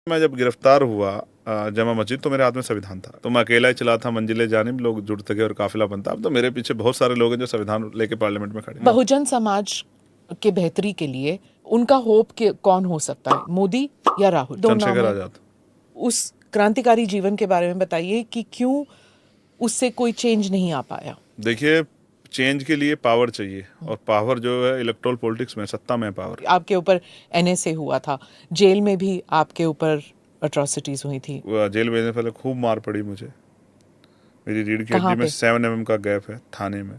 मैं जब गिरफ्तार हुआ जमा मस्जिद, तो मेरे हाथ में संविधान था, तो मैं अकेला ही चला था, मंजिले जानिब लोग जुड़ते गए और काफिला बनता। अब तो मेरे पीछे बहुत सारे लोग हैं जो संविधान लेके पार्लियामेंट में खड़े हैं। बहुजन समाज के बेहतरी के लिए उनका होप के कौन हो सकता है, मोदी या राहुल? दो नाम चंद्रशेखर है। आजाद। उस क्रांतिकारी जीवन के बारे में बताइए कि क्यों उससे कोई चेंज नहीं आ पाया। देखिए, चेंज के लिए पावर चाहिए, और पावर जो है इलेक्टोरल पॉलिटिक्स में, सत्ता में पावर। आपके ऊपर एनएसए हुआ था, जेल में भी आपके ऊपर अट्रॉसिटीज हुई थी। जेल भेजने से पहले खूब मार पड़ी मुझे। मेरी रीढ़ की कहाँ हड्डी में पे? 7 mm का गैप है थाने में।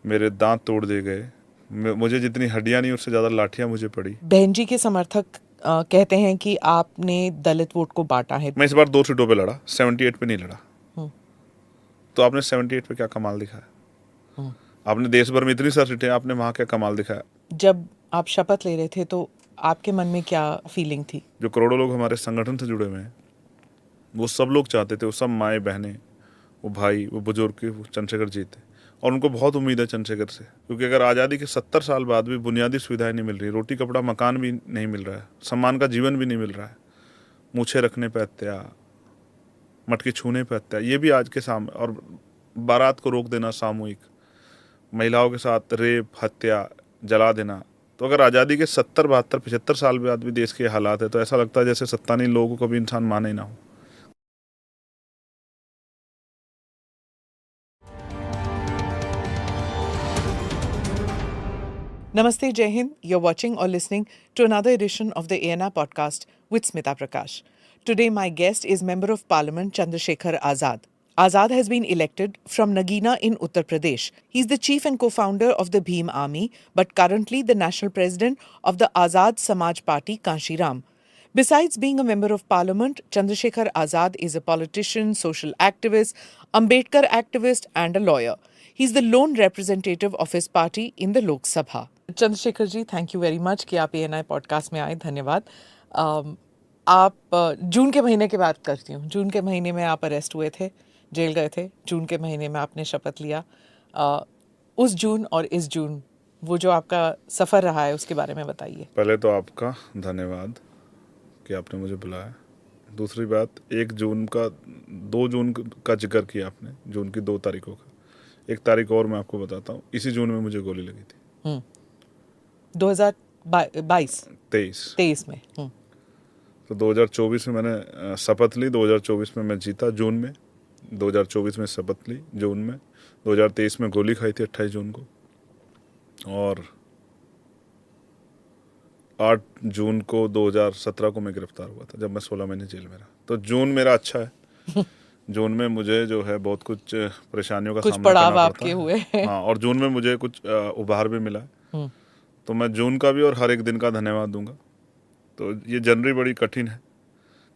मेरे दांत तोड़ दिए गए। मुझे जितनी हड्डियां नहीं, उससे ज्यादा लाठियां मुझे पड़ी। बहन जी के समर्थक कहते हैं कि आपने दलित वोट को बांटा है। मैं इस बार 2 सीटों पे लड़ा, 78 पे नहीं लड़ा। हम्म, तो आपने 78 पे क्या कमाल दिखाया? हम्म। आपने देश भर में इतनी सारी सीटें, आपने वहां क्या कमाल दिखाया? जब आप शपथ ले रहे थे तो आपके मन में क्या फीलिंग थी? जो करोड़ों लोग हमारे संगठन से जुड़े हुए हैं, वो सब लोग चाहते थे, वो सब माएँ बहनें, वो भाई, वो बुजुर्ग, वो चंद्रशेखर जी थे। और उनको बहुत उम्मीद है चंद्रशेखर से, क्योंकि अगर आज़ादी के 70 साल बाद भी बुनियादी सुविधाएं नहीं मिल रही, रोटी कपड़ा मकान भी नहीं मिल रहा है, सम्मान का जीवन भी नहीं मिल रहा है, मूछें रखने पर हत्या, मटकी छूने पर हत्या, ये भी आज के सामने, और बारात को रोक देना सामूहिक, महिलाओं के साथ रेप, हत्या, जला देना। तो अगर आज़ादी के 70, 72, 75 साल बाद भी देश के हालात है, तो ऐसा लगता है जैसे सत्ता नहीं, लोगों को कभी इंसान माने ही ना हो। Namaste, Jai Hind. You're watching or listening to another edition of the ANR podcast with Smita Prakash. Today, my guest is Member of Parliament Chandrasekhar Azad. Azad has been elected from Nagina in Uttar Pradesh. He's the chief and co-founder of the Bhim Army, but currently the national president of the Azad Samaj Party, Kanshiram. Besides being a member of parliament, Chandrasekhar Azad is a politician, social activist, Ambedkar activist, and a lawyer. He's the lone representative of his party in the Lok Sabha. Chandrashekhar ji, thank you very much कि आप ANI podcast में आए। धन्यवाद। आप जून के महीने की बात करती हूँ। जून के महीने में आप अरेस्ट हुए थे, जेल गए थे। जून के महीने में आपने शपथ लिया। उस जून और इस जून, वो जो आपका सफ़र रहा है, उसके बारे में बताइए। पहले तो आपका धन्यवाद कि आपने मुझे बुलाया। दूसरी बात, 1 जून का, 2 जून का जिक्र किया आपने, जून की 2 तारीखों का। 1 तारीख और मैं आपको बताता हूँ, इसी जून में मुझे गोली लगी थी। 2022 23 में। तो 2024 में मैंने शपथ ली, 2024 में मैं जीता जून में, 2024 में शपथ ली जून में, 2023 में गोली खाई थी 28 जून को, और 8 जून को 2017 को मैं गिरफ्तार हुआ था, जब मैं 16 महीने जेल में रहा। तो जून मेरा अच्छा है। जून में मुझे जो है बहुत कुछ परेशानियों का सामना करना पड़ता आपके हुए है। हाँ, और जून में मुझे कुछ उभार भी मिला है। तो मैं जून का भी और हर एक दिन का धन्यवाद दूंगा। तो ये जनवरी बड़ी कठिन है,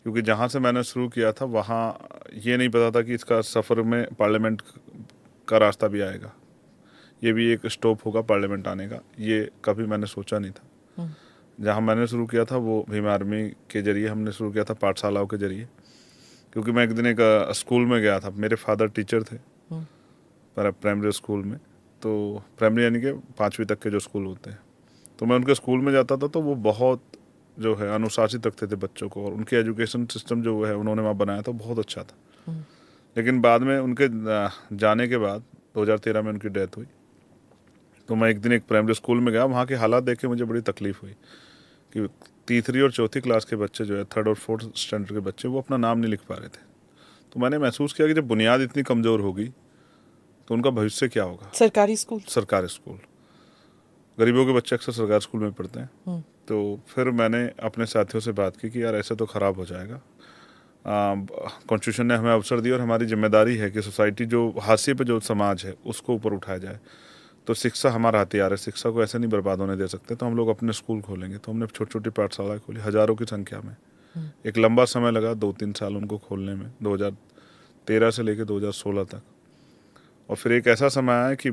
क्योंकि जहाँ से मैंने शुरू किया था वहाँ ये नहीं पता था कि इसका सफ़र में पार्लियामेंट का रास्ता भी आएगा, ये भी एक स्टॉप होगा पार्लियामेंट आने का, ये कभी मैंने सोचा नहीं था। जहाँ मैंने शुरू किया था वो भीम आर्मी के जरिए हमने शुरू किया था, पाठशालाओं के जरिए। क्योंकि मैं एक दिन एक स्कूल में गया था, मेरे फादर टीचर थे प्राइमरी स्कूल में, तो प्राइमरी यानी कि 5वीं तक के जो स्कूल होते हैं, तो मैं उनके स्कूल में जाता था, तो वो बहुत जो है अनुशासित रखते थे बच्चों को, और उनके एजुकेशन सिस्टम जो है उन्होंने वहाँ बनाया था बहुत अच्छा था। लेकिन बाद में उनके जाने के बाद 2013 में उनकी डेथ हुई। तो मैं एक दिन एक प्राइमरी स्कूल में गया, वहाँ के हालात देख के मुझे बड़ी तकलीफ हुई कि तीसरी और चौथी क्लास के बच्चे जो है, 3rd और 4th स्टैंडर्ड के बच्चे, वो अपना नाम नहीं लिख पा रहे थे। तो मैंने महसूस किया कि जब बुनियाद इतनी कमज़ोर होगी तो उनका भविष्य क्या होगा। सरकारी स्कूल, गरीबों के बच्चे अक्सर सरकारी स्कूल में पढ़ते हैं। तो फिर मैंने अपने साथियों से बात की कि यार ऐसे तो ख़राब हो जाएगा। कॉन्स्टिट्यूशन ने हमें अवसर दिया और हमारी जिम्मेदारी है कि सोसाइटी जो हाशिए पे जो समाज है उसको ऊपर उठाया जाए। तो शिक्षा हमारा हथियार है, शिक्षा को ऐसे नहीं बर्बाद होने दे सकते। तो हम लोग अपने स्कूल खोलेंगे। तो हमने छोटी छोटी पाठशाला खोली, हज़ारों की संख्या में। एक लंबा समय लगा, 2-3 साल उनको खोलने में, 2013 से लेकर 2016 तक। और फिर एक ऐसा समय आया कि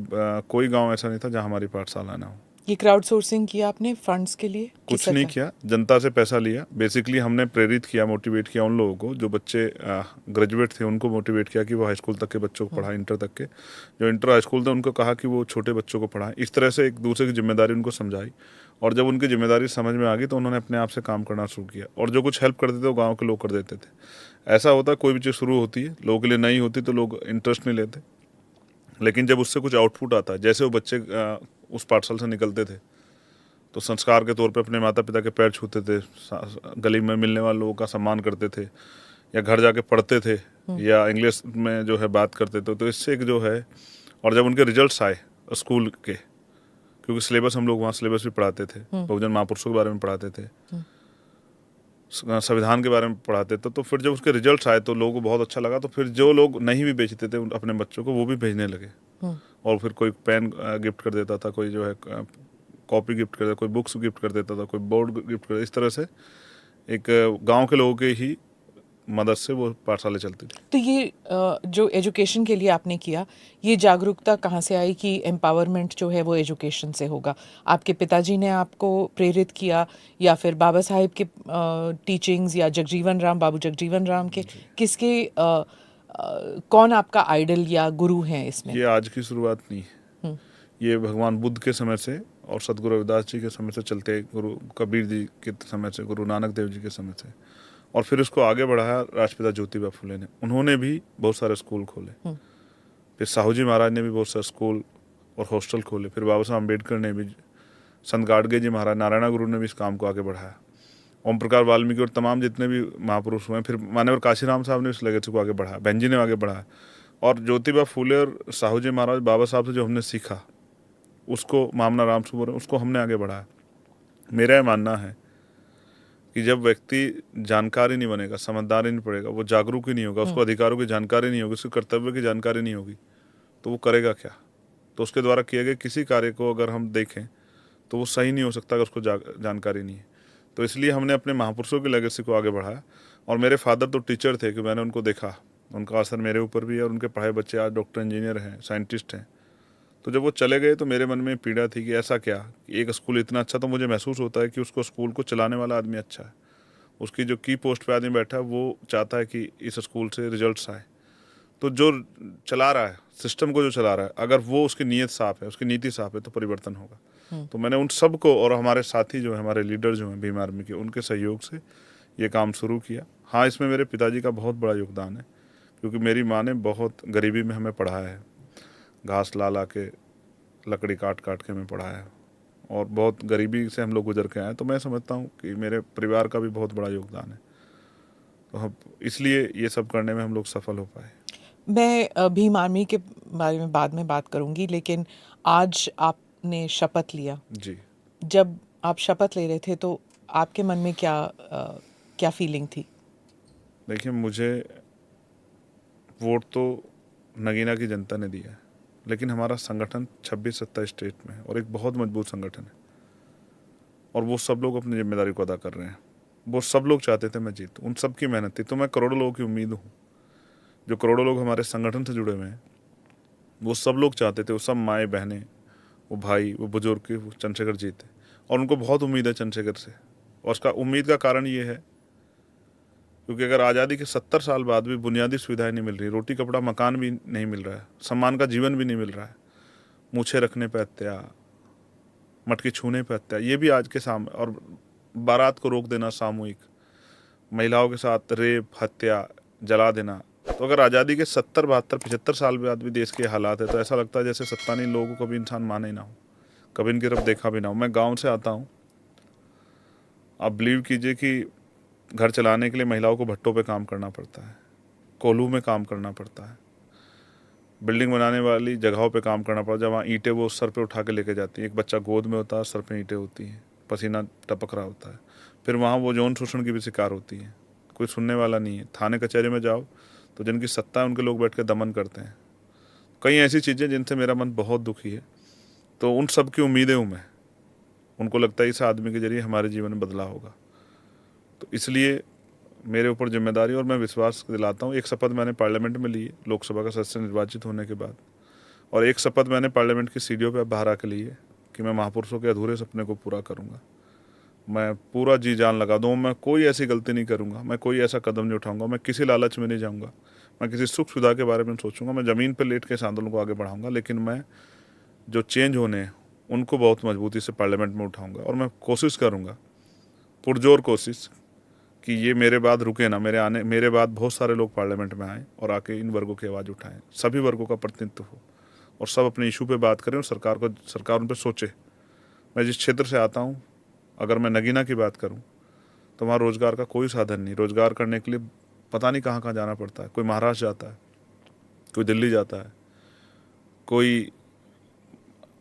कोई गांव ऐसा नहीं था जहां हमारी पाठशाला ना हो। ये क्राउड सोर्सिंग किया आपने फंड्स के लिए? कुछ नहीं किया, जनता से पैसा लिया। बेसिकली हमने प्रेरित किया, मोटिवेट किया उन लोगों को जो बच्चे ग्रेजुएट थे, उनको मोटिवेट किया कि वो हाई स्कूल तक के बच्चों को पढ़ाएं, इंटर तक के। जो इंटर हाई स्कूल थे उनको कहा कि वो छोटे बच्चों को पढ़ाएं। इस तरह से एक दूसरे की जिम्मेदारी उनको समझाई, और जब उनकी जिम्मेदारी समझ में आ गई तो उन्होंने अपने आप से काम करना शुरू किया, और जो कुछ हेल्प करते थे वो गांव के लोग कर देते थे। ऐसा होता है कोई भी चीज़ शुरू होती है, लोगों के लिए नई होती तो लोग इंटरेस्ट नहीं लेते, लेकिन जब उससे कुछ आउटपुट आता है, जैसे वो बच्चे उस पाठशाला से निकलते थे तो संस्कार के तौर पे अपने माता पिता के पैर छूते थे, गली में मिलने वाले लोगों का सम्मान करते थे, या घर जाके पढ़ते थे, या इंग्लिश में जो है बात करते थे। तो इससे एक जो है, और जब उनके रिजल्ट्स आए स्कूल के, क्योंकि सिलेबस हम लोग वहाँ सिलेबस भी पढ़ाते थे, बहुजन महापुरुषों के बारे में पढ़ाते थे, संविधान के बारे में पढ़ाते थे, तो फिर जब उसके रिजल्ट्स आए तो लोगों को बहुत अच्छा लगा। तो फिर जो लोग नहीं भी बेचते थे अपने बच्चों को, वो भी भेजने लगे, और फिर कोई पेन गिफ्ट कर देता था, कोई जो है कॉपी गिफ्ट कर देता, कोई बुक्स गिफ्ट कर देता था, कोई बोर्ड गिफ्ट कर देता। इस तरह से एक गांव के लोगों के ही मदद से वो पाठशाला चलती थी। तो ये जो एजुकेशन के लिए आपने किया, ये जागरूकता कहाँ से आई कि एम्पावरमेंट जो है वो एजुकेशन से होगा? आपके पिताजी ने आपको प्रेरित किया, या फिर बाबा साहेब के टीचिंग्स, या जगजीवन राम, बाबू जगजीवन राम के, किसके कौन आपका आइडल या गुरु हैं इसमें? ये आज की शुरुआत नहीं है, ये भगवान बुद्ध के समय से और सदगुरु रविदास जी के समय से चलते, गुरु कबीर जी के समय से, गुरु नानक देव जी के समय से, और फिर उसको आगे बढ़ाया राष्ट्रपिता ज्योतिबा फुले ने। उन्होंने भी बहुत सारे स्कूल खोले, फिर साहू जी महाराज ने भी बहुत सारे स्कूल और हॉस्टल खोले, फिर बाबा साहब अम्बेडकर ने भी, संत गाडगे जी महाराज, नारायण गुरु ने भी इस काम को आगे बढ़ाया, ओम प्रकाश वाल्मीकि और तमाम जितने भी महापुरुष हुए, फिर मान्यवर काशीराम साहब ने इस लेगेसी को आगे बढ़ाया, बहन जी ने आगे बढ़ाया, और ज्योतिबा फुले और साहू जी महाराज, बाबा साहब से जो हमने सीखा उसको, मामना राम सुबर, उसको हमने आगे बढ़ाया। मेरा यह मानना है कि जब व्यक्ति जानकारी नहीं बनेगा, समझदार ही नहीं पड़ेगा, वो जागरूक ही नहीं होगा, उसको अधिकारों की जानकारी नहीं होगी, उसके कर्तव्य की जानकारी नहीं होगी, तो वो करेगा क्या? तो उसके द्वारा किए गए किसी कार्य को अगर हम देखें तो वो सही नहीं हो सकता अगर उसको जानकारी नहीं है। तो इसलिए हमने अपने महापुरुषों की लेगेसी को आगे बढ़ाया। और मेरे फादर तो टीचर थे कि मैंने उनको देखा, उनका असर मेरे ऊपर भी है, और उनके पढ़ाए बच्चे आज डॉक्टर, इंजीनियर हैं, साइंटिस्ट हैं। तो जब वो चले गए तो मेरे मन में पीड़ा थी कि ऐसा क्या कि एक स्कूल इतना अच्छा, तो मुझे महसूस होता है कि उसको स्कूल को चलाने वाला आदमी अच्छा है, उसकी जो की पोस्ट पे आदमी बैठा है वो चाहता है कि इस स्कूल से रिजल्ट्स आए। तो जो चला रहा है, सिस्टम को जो चला रहा है, अगर वो उसकी नीयत साफ है, उसकी नीति साफ है, तो परिवर्तन होगा। तो मैंने उन सब को, और हमारे साथी जो है, हमारे लीडर जो हैं भीम आर्मी के, उनके सहयोग से ये काम शुरू किया। हाँ, इसमें मेरे पिताजी का बहुत बड़ा योगदान है, क्योंकि मेरी माँ ने बहुत गरीबी में हमें पढ़ाया है, घास ला ला के, लकड़ी काट काट के हमें पढ़ाया है, और बहुत गरीबी से हम लोग गुजर के आए। तो मैं समझता हूँ कि मेरे परिवार का भी बहुत बड़ा योगदान है, तो हम इसलिए ये सब करने में हम लोग सफल हो पाए। मैं भीम आर्मी के बारे में बाद में बात करूंगी, लेकिन आज आपने शपथ लिया जी। जब आप शपथ ले रहे थे तो आपके मन में क्या फीलिंग थी? देखिए, मुझे वोट तो नगीना की जनता ने दिया है, लेकिन हमारा संगठन 26-27 स्टेट में है और एक बहुत मजबूत संगठन है, और वो सब लोग अपनी जिम्मेदारी को अदा कर रहे हैं। वो सब लोग चाहते थे मैं जीतूं, उन सब की मेहनत थी। तो मैं करोड़ों लोगों की उम्मीद हूँ, जो करोड़ों लोग हमारे संगठन से जुड़े हुए हैं, वो सब लोग चाहते थे, वो सब माएँ बहनें, वो भाई, वो बुजुर्ग के, वो चंद्रशेखर जीते, और उनको बहुत उम्मीद है चंद्रशेखर से। और उसका उम्मीद का कारण ये है क्योंकि अगर आज़ादी के 70 साल बाद भी बुनियादी सुविधाएं नहीं मिल रही, रोटी कपड़ा मकान भी नहीं मिल रहा है, सम्मान का जीवन भी नहीं मिल रहा है, मूछें रखने पर हत्या, मटकी छूने पर हत्या, ये भी आज के सामने, और बारात को रोक देना सामूहिक, महिलाओं के साथ रेप, हत्या, जला देना। तो अगर आज़ादी के 70, 72, 75 साल बाद भी देश के हालात है, तो ऐसा लगता है जैसे सत्तानी लोगों को कभी इंसान माने ही ना हो, कभी इनकी तरफ देखा भी ना हो। मैं गाँव से आता हूँ, आप बिलीव कीजिए कि घर चलाने के लिए महिलाओं को भट्टों पे काम करना पड़ता है, कोल्हू में काम करना पड़ता है, बिल्डिंग बनाने वाली जगहों पे काम करना पड़ता है, जब वहाँ ईंटें वो सर पे उठा के लेके जाती हैं, एक बच्चा गोद में होता है, सर पे ईंटें होती हैं, पसीना टपक रहा होता है, फिर वहाँ वो यौन शोषण की भी शिकार होती है, कोई सुनने वाला नहीं है। थाने कचहरी में जाओ तो जिनकी सत्ता है उनके लोग बैठ के दमन करते हैं। कई ऐसी चीज़ें जिनसे मेरा मन बहुत दुखी है। तो उन सब की उम्मीदें हूँ मैं, उनको लगता है इस आदमी के जरिए हमारे जीवन में बदलाव होगा, तो इसलिए मेरे ऊपर जिम्मेदारी, और मैं विश्वास दिलाता हूँ। एक शपथ मैंने पार्लियामेंट में ली है, लोकसभा का सदस्य निर्वाचित होने के बाद, और एक शपथ मैंने पार्लियामेंट की सीढ़ियों पे बाहर आके ली है कि मैं महापुरुषों के अधूरे सपने को पूरा करूँगा। मैं पूरा जी जान लगा दूँ, मैं कोई ऐसी गलती नहीं करूँगा, मैं कोई ऐसा कदम नहीं उठाऊँगा, मैं किसी लालच में नहीं जाऊँगा, मैं किसी सुख सुविधा के बारे में सोचूंगा, मैं ज़मीन पर लेट के इस आंदोलन को आगे बढ़ाऊँगा। लेकिन मैं जो चेंज होने हैं उनको बहुत मजबूती से पार्लियामेंट में उठाऊंगा और मैं कोशिश करूंगा, पुरजोर कोशिश, कि ये मेरे बाद रुके ना, मेरे बाद बहुत सारे लोग पार्लियामेंट में आएँ और आके इन वर्गों की आवाज़ उठाएं, सभी वर्गों का प्रतिनिधित्व हो और सब अपने इशू पे बात करें और सरकार उन पर सोचे। मैं जिस क्षेत्र से आता हूँ, अगर मैं नगीना की बात करूँ तो वहाँ रोज़गार का कोई साधन नहीं। रोज़गार करने के लिए पता नहीं कहाँ कहाँ जाना पड़ता है। कोई महाराष्ट्र जाता है, कोई दिल्ली जाता है, कोई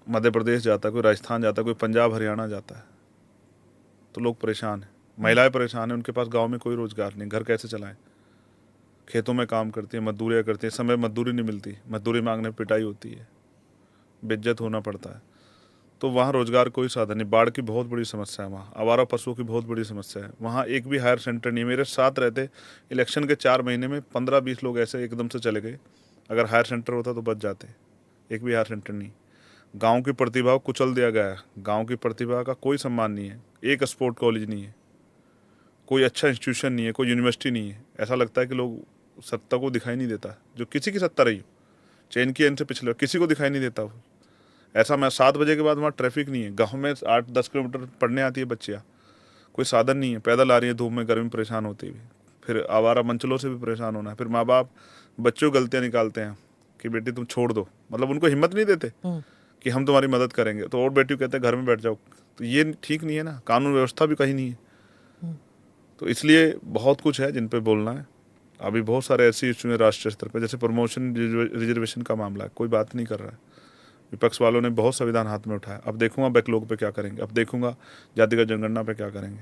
मध्य प्रदेश जाता है, कोई राजस्थान जाता है, कोई पंजाब हरियाणा जाता है। तो लोग परेशान हैं, महिलाएं परेशान हैं, उनके पास गांव में कोई रोज़गार नहीं, घर कैसे चलाएं। खेतों में काम करती हैं, मजदूरियाँ करती हैं, समय मजदूरी नहीं मिलती, मजदूरी मांगने पर पिटाई होती है, बेइज्जत होना पड़ता है। तो वहाँ रोज़गार कोई साधन नहीं। बाढ़ की बहुत बड़ी समस्या है वहाँ, आवारा पशुओं की बहुत बड़ी समस्या है वहाँ। एक भी हायर सेंटर नहीं है। मेरे साथ रहते इलेक्शन के 4 महीने में 15-20 लोग ऐसे एकदम से चले गए। अगर हायर सेंटर होता तो बच जाते। एक भी हायर सेंटर नहीं। गांव की प्रतिभा को कुचल दिया गया है। गांव की प्रतिभा का कोई सम्मान नहीं है। एक स्पोर्ट कॉलेज नहीं है, कोई अच्छा इंस्टीट्यूशन नहीं है, कोई यूनिवर्सिटी नहीं है। ऐसा लगता है कि लोग सत्ता को दिखाई नहीं देता, जो किसी की सत्ता रही हो, चैन की एन से पिछले, किसी को दिखाई नहीं देता वो। ऐसा मैं 7 बजे के बाद वहाँ ट्रैफिक नहीं है। गांव में 8-10 किलोमीटर पढ़ने आती है बच्चियाँ, कोई साधन नहीं है, पैदल आ रही है धूप में गर्मी परेशान होती हुई। फिर आवारा मंचलों से भी परेशान होना है। फिर माँ बाप बच्चों को गलतियाँ निकालते हैं कि बेटी तुम छोड़ दो, मतलब उनको हिम्मत नहीं देते कि हम तुम्हारी मदद करेंगे। तो और बेटी कहते हैं घर में बैठ जाओ। तो ये ठीक नहीं है ना, कानून व्यवस्था भी कहीं नहीं है। तो इसलिए बहुत कुछ है जिन पे बोलना है। अभी बहुत सारे ऐसे इशू हैं राष्ट्रीय स्तर पर, जैसे प्रमोशन रिजर्वेशन का मामला है, कोई बात नहीं कर रहा है। विपक्ष वालों ने बहुत संविधान हाथ में उठाया। अब देखूंगा बैकलॉग पे क्या करेंगे, अब देखूंगा जातिगत जनगणना पे क्या करेंगे,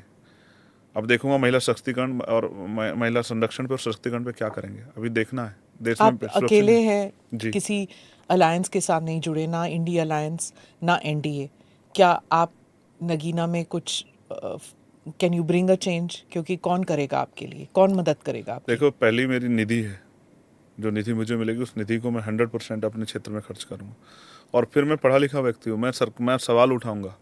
अब देखूंगा महिला सशक्तिकरण और महिला संरक्षण पे और सशक्तिकरण पे क्या करेंगे। अभी देखना है देश में आप अकेले हैं, जी। किसी अलायंस के साथ नहीं जुड़े, ना इंडिया अलायंस ना एनडीए। क्या आप नगीना में कुछ can you bring a change? क्योंकि कौन करेगा आपके लिए, कौन मदद करेगा आपकी? देखो, पहली मेरी निधि है, जो निधि मुझे मिलेगी उस निधि को मैं 100% अपने क्षेत्र में खर्च करूँगा। और फिर मैं पढ़ा लिखा व्यक्ति हूँ, मैं सवाल उठाऊंगा।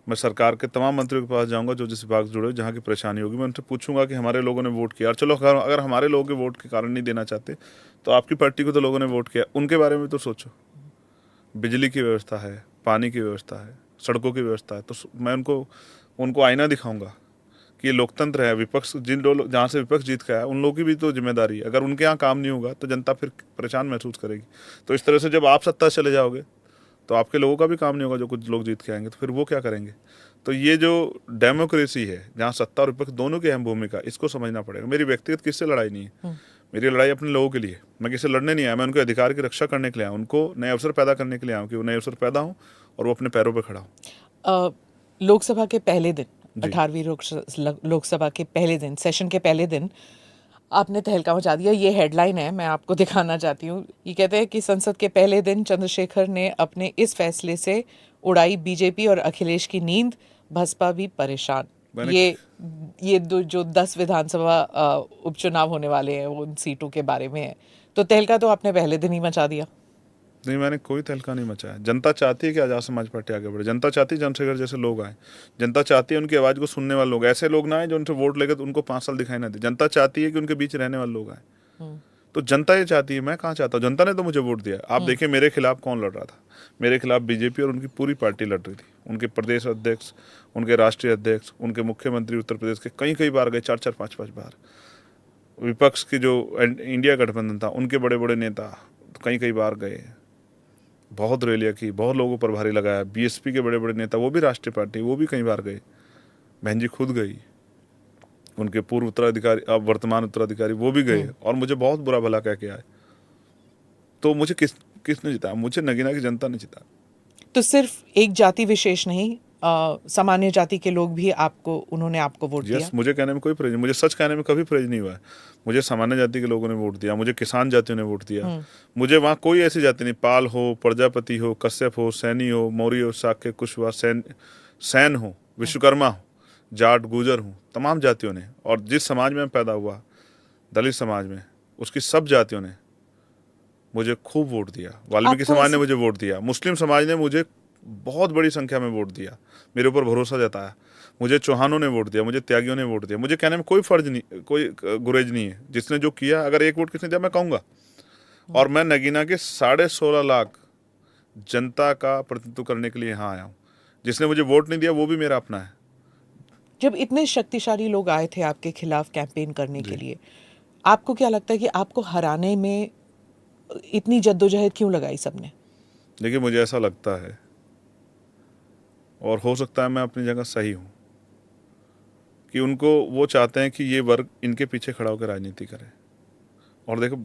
मैं सरकार के तमाम मंत्रियों के पास जाऊंगा जो जिस विभाग से जुड़े, जहाँ की परेशानी होगी मैं उनसे पूछूंगा कि हमारे लोगों ने वोट किया। और चलो अगर हमारे लोगों के वोट के कारण नहीं देना चाहते तो आपकी पार्टी को तो लोगों ने वोट किया, उनके बारे में तो सोचो। बिजली की व्यवस्था है, पानी की व्यवस्था है, सड़कों की व्यवस्था है। तो मैं उनको आईना दिखाऊंगा कि ये लोकतंत्र है। विपक्ष जिन लोग, जहाँ से विपक्ष जीत गया है उन लोगों की भी तो जिम्मेदारी है। अगर उनके यहाँ काम नहीं होगा तो जनता फिर परेशान महसूस करेगी। तो इस तरह से जब आप सत्ता चले जाओगे तो आपके लोगों का भी काम नहीं होगा, जो कुछ लोग जीत के आएंगे, तो फिर वो क्या करेंगे। तो ये जो डेमोक्रेसी है, जहाँ सत्ता और विपक्ष दोनों की अहम भूमिका, इसको समझना पड़ेगा। मेरी व्यक्तिगत किससे लड़ाई नहीं है, मेरी लड़ाई अपने लोगों के लिए। मैं किसी लड़ने नहीं आया, मैं उनके अधिकार की रक्षा करने के लिए आया, उनको नए अवसर पैदा करने के लिए आया कि वो नए अवसर पैदा हों और वो अपने पैरों पर खड़ा हो। लोकसभा के पहले दिन, 18वीं लोकसभा के पहले दिन, सेशन के पहले दिन आपने तहलका मचा दिया। ये हेडलाइन है, मैं आपको दिखाना चाहती हूँ। ये कहते हैं कि संसद के पहले दिन चंद्रशेखर ने अपने इस फैसले से उड़ाई बीजेपी और अखिलेश की नींद, बसपा भी परेशान। ये जो 10 विधानसभा उपचुनाव होने वाले हैं उन सीटों के बारे में है। तो तहलका तो आपने पहले दिन ही मचा दिया। नहीं, मैंने कोई तहलका नहीं मचाया। जनता चाहती है कि आज़ाद समाज पार्टी आगे बढ़े। जनता चाहती है चंद्रशेखर जैसे लोग आए। जनता चाहती है उनकी आवाज़ को सुनने वाले लोग, ऐसे लोग ना आए जो उनसे वोट लेकर तो उनको 5 साल दिखाई ना दे। जनता चाहती है कि उनके बीच रहने वाले लोग आए। तो जनता ये चाहती है, मैं कहाँ चाहता हूँ। जनता ने तो मुझे वोट दिया। आप देखिए मेरे खिलाफ कौन लड़ रहा था। मेरे खिलाफ बीजेपी और उनकी पूरी पार्टी लड़ रही थी। उनके प्रदेश अध्यक्ष, उनके राष्ट्रीय अध्यक्ष, उनके मुख्यमंत्री उत्तर प्रदेश के कई बार गए, 4-4, 5-5 बार। विपक्ष की जो इंडिया गठबंधन था उनके बड़े बड़े नेता कई बार गए, बहुत रैलियाँ की, बहुत लोगों पर भारी लगाया। बीएसपी के बड़े बड़े नेता, वो भी राष्ट्रीय पार्टी, वो भी कई बार गए। बहन जी खुद गई, उनके पूर्व उत्तराधिकारी, अब वर्तमान उत्तराधिकारी, वो भी गए और मुझे बहुत बुरा भला कह के आए। तो मुझे किसने जिताया? मुझे नगीना की जनता ने जिताया। तो सिर्फ एक जाति विशेष नहीं, सामान्य जाति के लोग भी उन्होंने आपको वोट दिया। मुझे कहने में कोई परहेज नहीं, मुझे सच कहने में कभी परहेज नहीं हुआ है। मुझे सामान्य जाति के लोगों ने वोट दिया, मुझे किसान जातियों ने वोट दिया। मुझे वहाँ कोई ऐसी जाति नहीं, पाल हो, प्रजापति हो, कश्यप हो, सैनी हो, मौर्य हो, शाक्य, कुशवाहा, सैन हो, विश्वकर्मा हो, जाट, गुजर हूँ, तमाम जातियों ने, और जिस समाज में पैदा हुआ, दलित समाज में, उसकी सब जातियों ने मुझे खूब वोट दिया। वाल्मीकि समाज ने मुझे वोट दिया, मुस्लिम समाज ने मुझे बहुत बड़ी संख्या में वोट दिया, मेरे ऊपर भरोसा जताया। मुझे चौहानों ने वोट दिया, मुझे त्यागियों ने वोट दिया। मुझे कहने में कोई फर्ज नहीं, कोई गुरेज नहीं है। जिसने जो किया, अगर एक वोट किसने दिया मैं कहूँगा। और मैं नगीना के 16.5 लाख जनता का प्रतिनिधित्व करने के लिए यहाँ आया हूँ। जिसने मुझे वोट नहीं दिया वो भी मेरा अपना है। जब इतने शक्तिशाली लोग आए थे आपके खिलाफ कैंपेन करने के लिए, आपको क्या लगता है कि आपको हराने में इतनी जद्दोजहद क्यों लगाई सबने? देखिए, मुझे ऐसा लगता है, और हो सकता है मैं अपनी जगह सही हूँ, कि उनको वो चाहते हैं कि ये वर्ग इनके पीछे खड़ा होकर राजनीति करे। और देखो,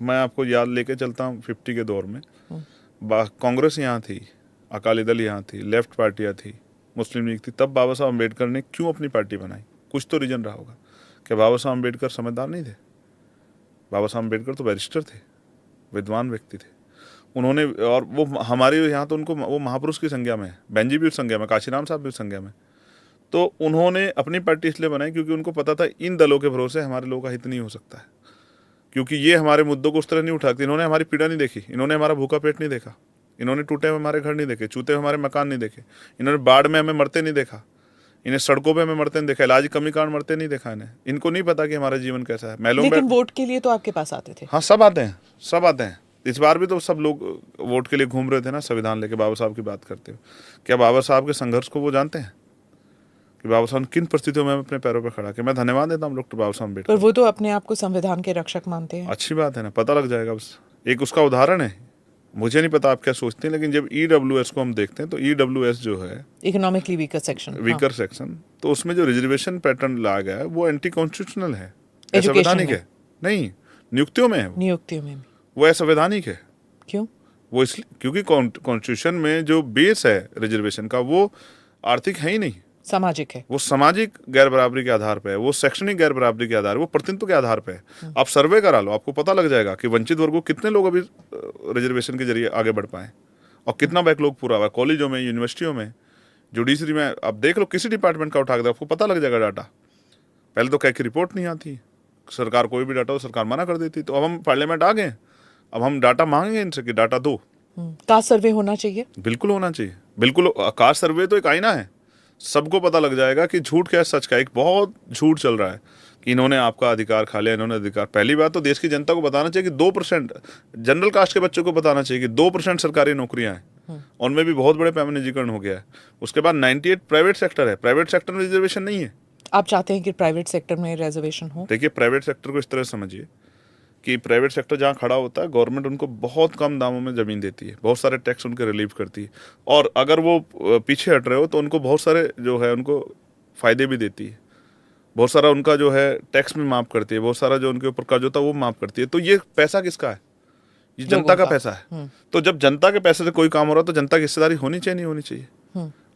मैं आपको याद लेके चलता हूँ 50 के दौर में कांग्रेस यहाँ थी, अकाली दल यहाँ थी, लेफ्ट पार्टियाँ थी, मुस्लिम लीग थी। तब बाबा साहब अम्बेडकर ने क्यों अपनी पार्टी बनाई? कुछ तो रीजन रहा होगा। क्या बाबा साहब अम्बेडकर समझदार नहीं थे? बाबा साहब अम्बेडकर तो बैरिस्टर थे, विद्वान व्यक्ति थे। उन्होंने, और वो हमारे यहाँ तो उनको वो महापुरुष की संज्ञा में है, बेंजी भी उस संज्ञा में, काशीराम साहब भी उस संज्ञा में। तो उन्होंने अपनी पार्टी इसलिए बनाई क्योंकि उनको पता था इन दलों के भरोसे हमारे लोगों का हित नहीं हो सकता है, क्योंकि ये हमारे मुद्दों को उस तरह नहीं उठाते। इन्होंने हमारी पीड़ा नहीं देखी, इन्होंने हमारा भूखा पेट नहीं देखा, इन्होंने टूटे हुए हमारे घर नहीं देखे, चूते हुए हमारे मकान नहीं देखे, इन्होंने बाढ़ में हमें मरते नहीं देखा, इन्हें सड़कों पे हमें मरते नहीं देखा, इलाज की कमी कारण मरते नहीं देखा इन्हें। इनको नहीं पता कि हमारा जीवन कैसा है। महलों में, लेकिन वोट के लिए तो आपके पास आते थे। हाँ, सब आते हैं, सब आते हैं। इस बार भी तो सब लोग वोट के लिए घूम रहे थे ना, संविधान लेके बाबा साहब की बात करते हुए। क्या बाबा साहब के संघर्ष को वो जानते हैं कि बाबा साहब ने किन परिस्थितियों में अपने पैरों पर खड़ा किया? मैं धन्यवाद देता हूँ डॉक्टर बाबा साहब पर अम्बेडकर। वो तो अपने आप को संविधान के रक्षक मानते हैं। अच्छी बात है ना, पता लग जाएगा। बस एक उसका उदाहरण है, मुझे नहीं पता आप क्या सोचते हैं, लेकिन जब EWS को हम देखते हैं तो EWS जो है, economically weaker section, weaker section, तो उसमें जो रिजर्वेशन पैटर्न लाया गया है वो एंटी कॉन्स्टिट्यूशनल है, Education असंवैधानिक में। है। नहीं, नियुक्तियों में है वो, नियुक्तियों में भी। वो असंवैधानिक है। क्यों? वो इसलिए क्योंकि कॉन्स्टिट्यूशन में जो बेस है रिजर्वेशन का वो आर्थिक है ही नहीं, सामाजिक है। वो सामाजिक गैर बराबरी के आधार पे है, वो शैक्षणिक गैर बराबरी के आधार, वो प्रतिनिधित्व के आधार पे है। आप सर्वे करा लो, आपको पता लग जाएगा कि वंचित वर्गों कितने लोग अभी रिजर्वेशन के जरिए आगे बढ़ पाए और कितना बैकलॉग पूरा हुआ। कॉलेजों में, यूनिवर्सिटियों में, जुडिशरी में, आप देख लो, किसी डिपार्टमेंट का उठा के आपको पता लग जाएगा डाटा। पहले तो कह की रिपोर्ट नहीं आती, सरकार कोई भी डाटा हो सरकार मना कर देती। तो अब हम पार्लियामेंट आ गए, अब हम डाटा मांगेंगे इनसे कि डाटा दो। कास्ट सर्वे होना चाहिए। बिल्कुल होना चाहिए, बिल्कुल। कास्ट सर्वे तो एक आईना है, सबको पता लग जाएगा कि झूठ क्या है, सच क्या है। एक बहुत झूठ चल रहा है कि इन्होंने आपका अधिकार खा लिया, इन्होंने अधिकार। पहली बात तो देश की जनता को बताना चाहिए कि 2% जनरल कास्ट के बच्चों को बताना चाहिए कि 2% सरकारी नौकरियां हैं, उनमें भी बहुत बड़े पैमाने निजीकरण हो गया है। उसके बाद 98 प्राइवेट सेक्टर है, प्राइवेट सेक्टर में रिजर्वेशन नहीं है। आप चाहते हैं कि प्राइवेट सेक्टर में रिजर्वेशन हो? देखिए, प्राइवेट सेक्टर को इस तरह समझिए कि प्राइवेट सेक्टर जहाँ खड़ा होता है, गवर्नमेंट उनको बहुत कम दामों में ज़मीन देती है, बहुत सारे टैक्स उनके रिलीव करती है, और अगर वो पीछे हट रहे हो तो उनको बहुत सारे जो है उनको फ़ायदे भी देती है, बहुत सारा उनका जो है टैक्स में माफ़ करती है, बहुत सारा जो उनके ऊपर कर्ज होता है वो माफ़ करती है। तो ये पैसा किसका है? ये जनता का पैसा है। तो जब जनता के पैसे से कोई काम हो रहा है तो जनता की हिस्सेदारी होनी चाहिए, नहीं होनी चाहिए?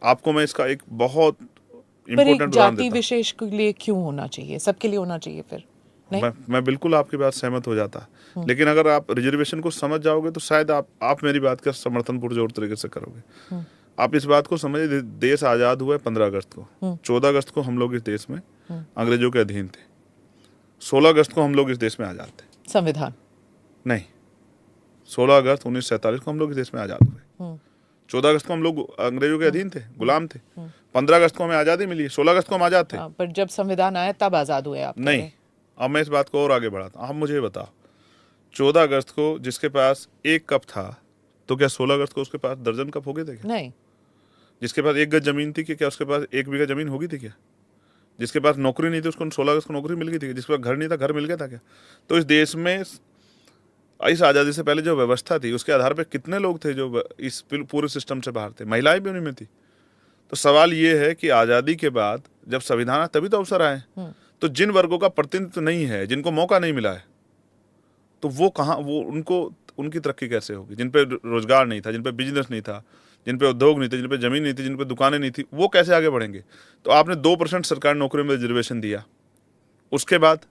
आपको मैं इसका एक बहुत पर एक इम्पोर्टेंट उदाहरण जाति देता हूँ। विशेष के लिए क्यों होना चाहिए? सबके लिए होना चाहिए फिर? नहीं? मैं बिल्कुल आपकी बात सहमत हो जाता, लेकिन अगर आप रिजर्वेशन को समझ जाओगे तो शायद आप मेरी बात का समर्थन पुरजोर तरीके से करोगे। आप इस बात को समझिए, देश आज़ाद हुआ है 15 अगस्त को। 14 अगस्त को हम लोग इस देश में अंग्रेजों के अधीन थे। 16 अगस्त को हम लोग इस देश में आज़ाद थे। संविधान नहीं, 16 अगस्त 1947 को हम लोग इस देश में आज़ाद हुए। 14 अगस्त को हम लोग अंग्रेजों के अधीन थे, गुलाम थे। 15 अगस्त को हमें आज़ादी मिली, 16 अगस्त को हम आज़ाद थे। पर जब संविधान आया तब आजाद हुए आप? नहीं, अब मैं इस बात को और आगे बढ़ाता हूँ। आप मुझे बताओ, 14 अगस्त को जिसके पास एक कप था, तो क्या 16 अगस्त को उसके पास दर्जन कप हो गए थे क्या? नहीं। जिसके पास 1 गज जमीन थी, कि क्या उसके पास 1 बीघा जमीन होगी थी क्या? जिसके पास नौकरी नहीं थी उसको 16 अगस्त को नौकरी मिल गई थी? जिसके पास घर नहीं था घर मिल गया था क्या? तो इस देश में इस आज़ादी से पहले जो व्यवस्था थी उसके आधार पर कितने लोग थे जो इस पूरे सिस्टम से बाहर थे? महिलाएं भी उन्हीं में थी। तो सवाल ये है कि आज़ादी के बाद जब संविधान आया तभी तो अवसर आए, तो जिन वर्गों का प्रतिनिधित्व नहीं है, जिनको मौका नहीं मिला है, तो वो कहाँ, वो उनकी तरक्की कैसे होगी? जिन पे रोजगार नहीं था, जिन पे बिजनेस नहीं था, जिन पे उद्योग नहीं थे, जिन पे जमीन नहीं थी, जिन पे दुकानें नहीं थी, वो कैसे आगे बढ़ेंगे? तो आपने 2% सरकारी नौकरियों में रिजर्वेशन दिया, उसके बाद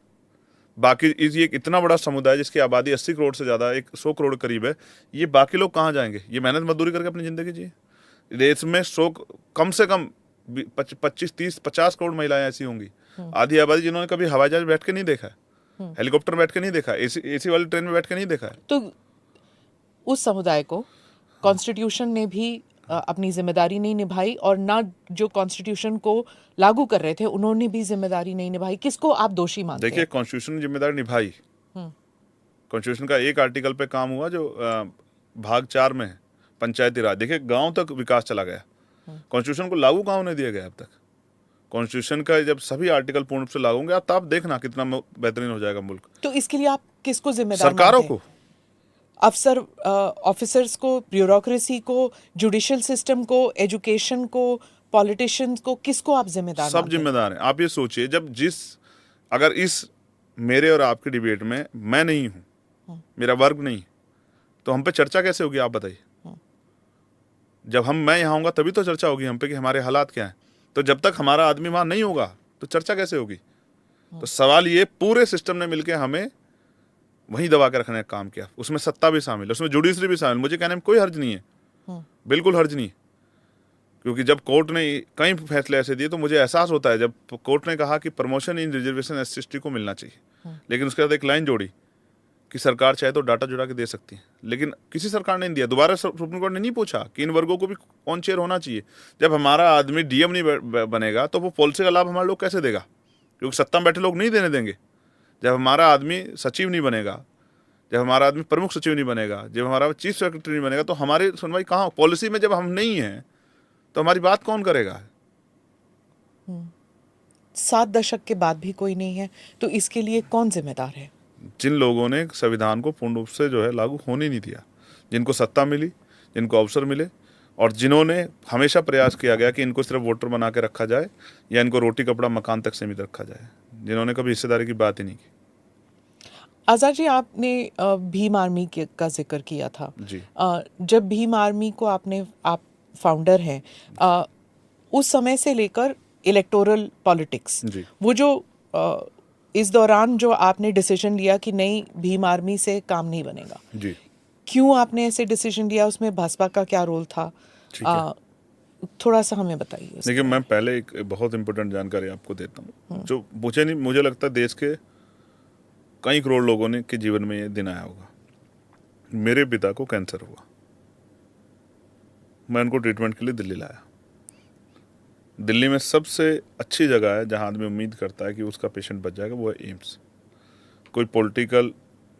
बाकी ये एक इतना बड़ा समुदाय जिसकी आबादी 80 करोड़ से ज़्यादा, 100 करोड़ करीब है, ये बाकी लोग कहाँ जाएंगे? ये मेहनत मजदूरी करके अपनी ज़िंदगी जिए। देश में 100 कम से कम 25, 30, 50 करोड़ महिलाएं ऐसी होंगी, आधी आबादी जिन्होंने कभी हवाई जहाज बैठ के नहीं देखा है, हेलीकॉप्टर बैठ के नहीं देखा, एसी वाली ट्रेन में बैठ के नहीं देखा है। तो उस समुदाय को कॉन्स्टिट्यूशन ने भी अपनी जिम्मेदारी नहीं निभाई, और ना जो कॉन्स्टिट्यूशन को लागू कर रहे थे उन्होंने भी जिम्मेदारी नहीं निभाई। किसको आप दोषी मानते हैं? देखिए, कॉन्स्टिट्यूशन ने जिम्मेदारी निभाई। कॉन्स्टिट्यूशन का एक आर्टिकल पे काम हुआ जो भाग 4 में है, पंचायती राज, देखिए गांव तक विकास चला गया। कॉन्स्टिट्यूशन को लागू कहाँ होने दिया गया अब तक? कॉन्स्टिट्यूशन का जब सभी आर्टिकल पूर्ण रूप से लागू होंगे तब देखना कितना बेहतरीन हो जाएगा मुल्क। तो इसके लिए आप किसको जिम्मेदार सरकारों मानते हैं? को, ऑफिसर्स को, ब्यूरोक्रेसी को, जुडिशियल सिस्टम को, एजुकेशन को, पॉलिटिशियंस को, किसको आप जिम्मेदार सब मानते हैं? जिम्मेदार हैं। आप ये सोचिए, अगर इस मेरे और आपकी डिबेट में मैं नहीं हूं, मेरा वर्ग नहीं, तो हम पे चर्चा कैसे होगी? आप बताइए। जब मैं यहाँ आऊंगा तभी तो चर्चा होगी हम पे कि हमारे हालात क्या हैं। तो जब तक हमारा आदमी वहां नहीं होगा तो चर्चा कैसे होगी? तो सवाल ये, पूरे सिस्टम ने मिलकर हमें वहीं दबा के रखने का काम किया। उसमें सत्ता भी शामिल है, उसमें जुडिशरी भी शामिल। मुझे कहने में कोई हर्ज नहीं है, बिल्कुल हर्ज नहीं। क्योंकि जब कोर्ट ने कई फैसले ऐसे दिए तो मुझे एहसास होता है, जब कोर्ट ने कहा कि प्रमोशन इन रिजर्वेशन एससी को मिलना चाहिए, लेकिन उसके बाद एक लाइन जोड़ी कि सरकार चाहे तो डाटा जुड़ा के दे सकती है, लेकिन किसी सरकार ने नहीं दिया। दोबारा सुप्रीम कोर्ट ने नहीं पूछा कि इन वर्गों को भी ऑन चेयर होना चाहिए। जब हमारा आदमी डीएम नहीं बनेगा तो वो पॉलिसी का लाभ हमारे लोग कैसे देगा? क्योंकि सत्ता में बैठे लोग नहीं देने देंगे। जब हमारा आदमी सचिव नहीं बनेगा, जब हमारा आदमी प्रमुख सचिव नहीं बनेगा, जब हमारा चीफ सेक्रेटरी नहीं बनेगा, तो हमारी सुनवाई कहाँ? पॉलिसी में जब हम नहीं हैं तो हमारी बात कौन करेगा? 7 दशक के बाद भी कोई नहीं है, तो इसके लिए कौन जिम्मेदार है? जिन लोगों ने संविधान को पूर्ण रूप से लागू होने नहीं दिया, जिनको सत्ता मिली, जिनको अवसर मिले, और जिन्होंने हमेशा प्रयास किया गया कि इनको सिर्फ वोटर बना के रखा जाए या इनको रोटी कपड़ा मकान तक सीमित रखा जाए, जिन्होंने कभी हिस्सेदारी की बात ही नहीं की। आजाद जी, आपने भीम आर्मी का जिक्र किया था जी। जब भीम आर्मी को आप फाउंडर हैं, उस समय से लेकर इलेक्टोरल पॉलिटिक्स, वो जो इस दौरान जो आपने डिसीजन लिया कि नहीं, भीम आर्मी से काम नहीं बनेगा, जी, क्यों आपने ऐसे डिसीजन लिया? उसमें भाजपा का क्या रोल था? थोड़ा सा हमें बताइए। देखिए, मैं पहले एक बहुत इंपॉर्टेंट जानकारी आपको देता हूँ, जो मुझे लगता है देश के कई करोड़ लोगों के जीवन में ये दिन आया होगा। मेरे पिता को कैंसर हुआ, मैं उनको ट्रीटमेंट के लिए दिल्ली लाया। दिल्ली में सबसे अच्छी जगह है जहां आदमी उम्मीद करता है कि उसका पेशेंट बच जाएगा, वो है एम्स। कोई पॉलिटिकल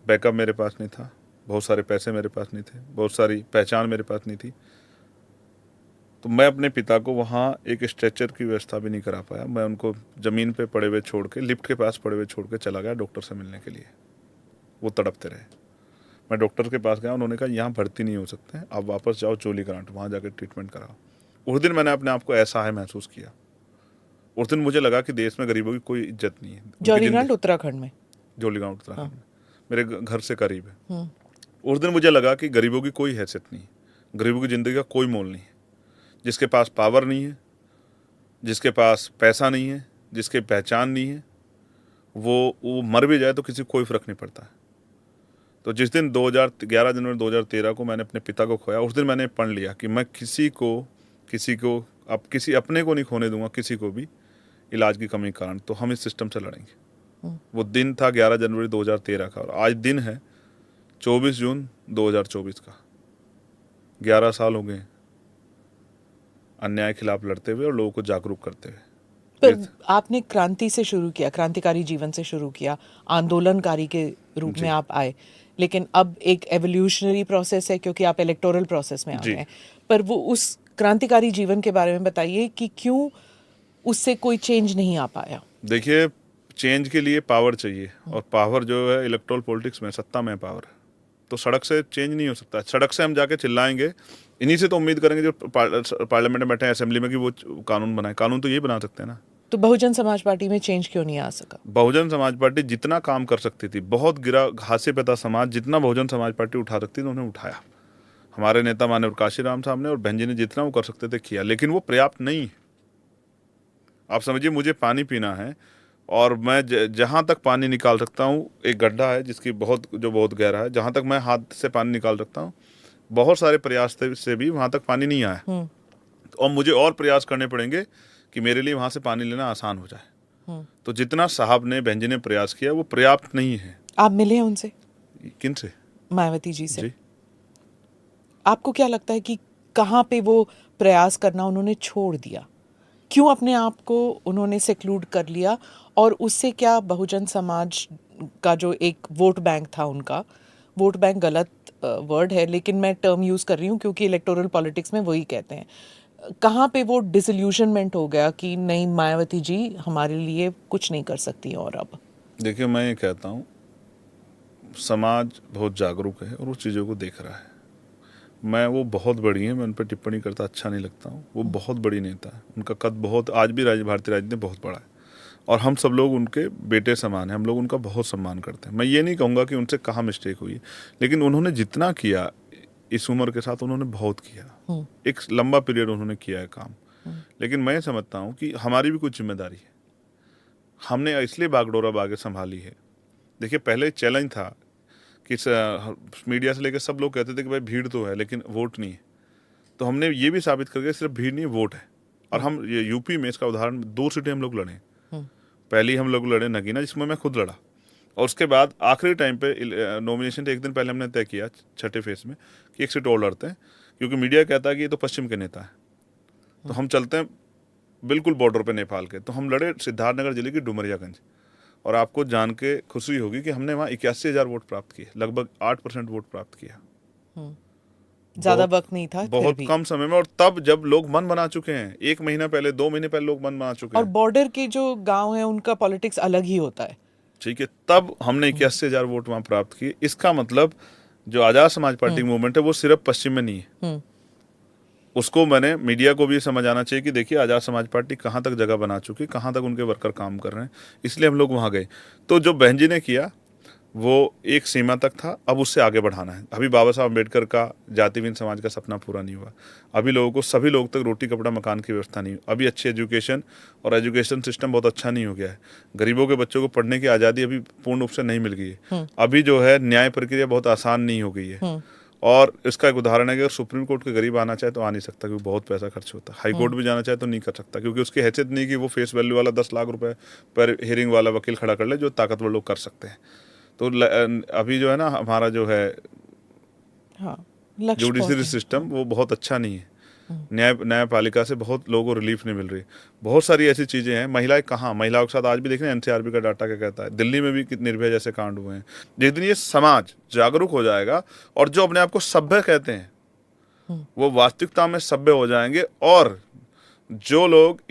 बैकअप मेरे पास नहीं था, बहुत सारे पैसे मेरे पास नहीं थे, बहुत सारी पहचान मेरे पास नहीं थी, तो मैं अपने पिता को वहाँ एक स्ट्रेचर की व्यवस्था भी नहीं करा पाया। मैं उनको ज़मीन पे पड़े हुए छोड़ के, लिफ्ट के पास पड़े हुए छोड़ के चला गया डॉक्टर से मिलने के लिए। वो तड़पते रहे। मैं डॉक्टर के पास गया, उन्होंने कहा यहाँ भर्ती नहीं हो सकते हैं, आप वापस जाओ जोली ग्रांट, वहाँ जाकर ट्रीटमेंट कराओ। उस दिन मैंने अपने आप को ऐसा है महसूस किया। उस दिन मुझे लगा कि देश में गरीबों की कोई इज्जत नहीं है। जोली ग्रांट उत्तराखंड में, जोली ग्रांट उत्तराखंड में मेरे घर से करीब है। उस दिन मुझे लगा कि गरीबों की कोई हैसियत नहीं है, गरीबों की ज़िंदगी का कोई मोल नहीं है। जिसके पास पावर नहीं है, जिसके पास पैसा नहीं है, जिसकी पहचान नहीं है, वो मर भी जाए तो किसी को कोई फ़र्क नहीं पड़ता है। तो जिस दिन 11 जनवरी 2013 को मैंने अपने पिता को खोया, उस दिन मैंने पढ़ लिया कि मैं किसी को अब किसी अपने को नहीं खोने दूंगा, किसी को भी इलाज की कमी के कारण। तो हम इस सिस्टम से लड़ेंगे। वो दिन था 11 जनवरी 2013 का, और आज दिन है 24 जून 2024 का। 11 साल हो गए अन्याय के खिलाफ लड़ते हुए और लोगों को जागरूक करते हुए। पर आपने क्रांति से शुरू किया, क्रांतिकारी जीवन से शुरू किया, आंदोलनकारी के रूप में आप आए, लेकिन अब एक एवोल्यूशनरी प्रोसेस है क्योंकि आप इलेक्टोरल प्रोसेस में आ गए। पर वो उस क्रांतिकारी जीवन के बारे में बताइए कि क्यों उससे कोई चेंज नहीं आ पाया? देखिए, चेंज के लिए पावर चाहिए, और पावर जो है इलेक्टोरल पॉलिटिक्स में, सत्ता में पावर है। तो सड़क से चेंज नहीं हो सकता। सड़क से हम जाके चिल्लाएंगे, इन्हीं से तो उम्मीद करेंगे जो पार्लियामेंट में बैठे हैं, असेंबली में, कि वो कानून बनाए। कानून तो ये बना सकते हैं ना। तो बहुजन समाज पार्टी में चेंज क्यों नहीं आ सका? बहुजन समाज पार्टी जितना काम कर सकती थी, बहुत गिरा घासे पे था समाज, जितना बहुजन समाज पार्टी उठा सकती थी उन्होंने उठाया। हमारे नेता माननीय काशीराम साहब ने और बहन जी ने जितना वो कर सकते थे किया, लेकिन वो पर्याप्त नहीं है। आप समझिए, मुझे पानी पीना है और मैं जहाँ तक पानी निकाल सकता हूँ, एक गड्ढा है जिसकी बहुत गहरा है, जहाँ तक मैं हाथ से पानी निकाल सकता हूँ, बहुत सारे प्रयास से भी वहाँ तक पानी नहीं आया, और मुझे और प्रयास करने पड़ेंगे कि मेरे लिए वहाँ से पानी लेना आसान हो जाए। तो जितना साहब ने, बहन जी ने प्रयास किया, वो पर्याप्त नहीं है। आप मिले हैं उनसे? किन से? मायावती जी से। आपको क्या लगता है कि कहाँ पे वो प्रयास करना उन्होंने छोड़ दिया? क्यों अपने आप को उन्होंने सेक्लूड कर लिया? और उससे क्या बहुजन समाज का जो एक वोट बैंक था, उनका वोट बैंक गलत वर्ड है, लेकिन मैं टर्म यूज़ कर रही हूँ क्योंकि इलेक्टोरल पॉलिटिक्स में वही कहते हैं। कहाँ पे वो डिसइल्यूशनमेंट हो गया कि नहीं, मायावती जी हमारे लिए कुछ नहीं कर सकती और अब? देखिए, मैं ये कहता हूँ, समाज बहुत जागरूक है और वो चीज़ों को देख रहा है। मैं वो बहुत बड़ी है, मैं उन पर टिप्पणी करता अच्छा नहीं लगता हूँ। वो बहुत बड़ी नेता है, उनका कद बहुत, आज भी भारतीय राजनीति में बहुत बड़ा है और हम सब लोग उनके बेटे समान हैं, हम लोग उनका बहुत सम्मान करते हैं। मैं ये नहीं कहूँगा कि उनसे कहाँ मिस्टेक हुई, लेकिन उन्होंने जितना किया इस उम्र के साथ, उन्होंने बहुत किया। एक लंबा पीरियड उन्होंने किया है काम। लेकिन मैं समझता हूँ कि हमारी भी कुछ जिम्मेदारी है। हमने इसलिए बागडोरा बागे संभाली है। देखिए, पहले चैलेंज था कि मीडिया से लेकर सब लोग कहते थे कि भाई भीड़ तो है लेकिन वोट नहीं है। तो हमने ये भी साबित करके सिर्फ भीड़ नहीं, वोट है। और हम ये यूपी में इसका उदाहरण, 2 सीटें हम लोग लड़े। पहली हम लोग लड़े नगीना, जिसमें मैं खुद लड़ा, और उसके बाद आखिरी टाइम पे नॉमिनेशन से एक दिन पहले हमने तय किया छठे फेज में कि एक सीट और लड़ते हैं, क्योंकि मीडिया कहता है कि ये तो पश्चिम के नेता है, तो हम चलते हैं बिल्कुल बॉर्डर पे नेपाल के। तो हम लड़े सिद्धार्थनगर जिले की डुमरियागंज, और आपको जान के खुशी होगी कि हमने वहाँ 81,000 वोट प्राप्त किए, लगभग 8% वोट प्राप्त किया। ज्यादा वक्त नहीं था, बहुत कम समय में, और तब जब लोग मन बना चुके हैं, 1 महीना पहले, 2 महीने पहले लोग मन बना चुके और हैं। बॉर्डर के जो गांव हैं उनका पॉलिटिक्स अलग ही होता है। ठीक है, तब हमने 81,000 वोट वहां प्राप्त किए। इसका मतलब जो आजाद समाज पार्टी मूवमेंट है वो सिर्फ पश्चिम में नहीं है। उसको मैंने, मीडिया को भी समझ आना चाहिए कि देखिए आजाद समाज पार्टी कहाँ तक जगह बना चुकी, कहाँ तक उनके वर्कर काम कर रहे हैं, इसलिए हम लोग वहाँ गए। तो जो बहन जी ने किया वो एक सीमा तक था, अब उससे आगे बढ़ाना है। अभी बाबा साहब अम्बेडकर का जातिहीन समाज का सपना पूरा नहीं हुआ। अभी लोगों को, सभी लोग तक रोटी कपड़ा मकान की व्यवस्था नहीं हुई। अभी अच्छी एजुकेशन, और एजुकेशन सिस्टम बहुत अच्छा नहीं हो गया है। गरीबों के बच्चों को पढ़ने की आज़ादी अभी पूर्ण रूप से नहीं मिल गई है। अभी जो है न्याय प्रक्रिया बहुत आसान नहीं हो गई है। और इसका एक उदाहरण है कि अगर सुप्रीम कोर्ट के गरीब आना चाहे तो आ नहीं सकता, क्योंकि बहुत पैसा खर्च होता है। हाई कोर्ट भी जाना चाहे तो नहीं कर सकता, क्योंकि उसकी हैसियत नहीं कि वो फेस वैल्यू वाला 10 लाख रुपए पर हियरिंग वाला वकील खड़ा कर ले, जो ताकतवर लोग कर सकते हैं। तो अभी जो है ना, हमारा जो है जुडिशरी सिस्टम वो बहुत अच्छा नहीं है। न्यायपालिका से बहुत लोगों को रिलीफ नहीं मिल रही। बहुत सारी ऐसी चीज़ें हैं। महिलाएं कहाँ, महिलाओं के साथ आज भी देख रहे हैं, एनसीआरबी का डाटा क्या कहता है, दिल्ली में भी निर्भया जैसे कांड हुए हैं। जिस दिन ये समाज जागरूक हो जाएगा और जो अपने आप को सभ्य कहते हैं वो वास्तविकता में सभ्य हो जाएंगे, और जो लोग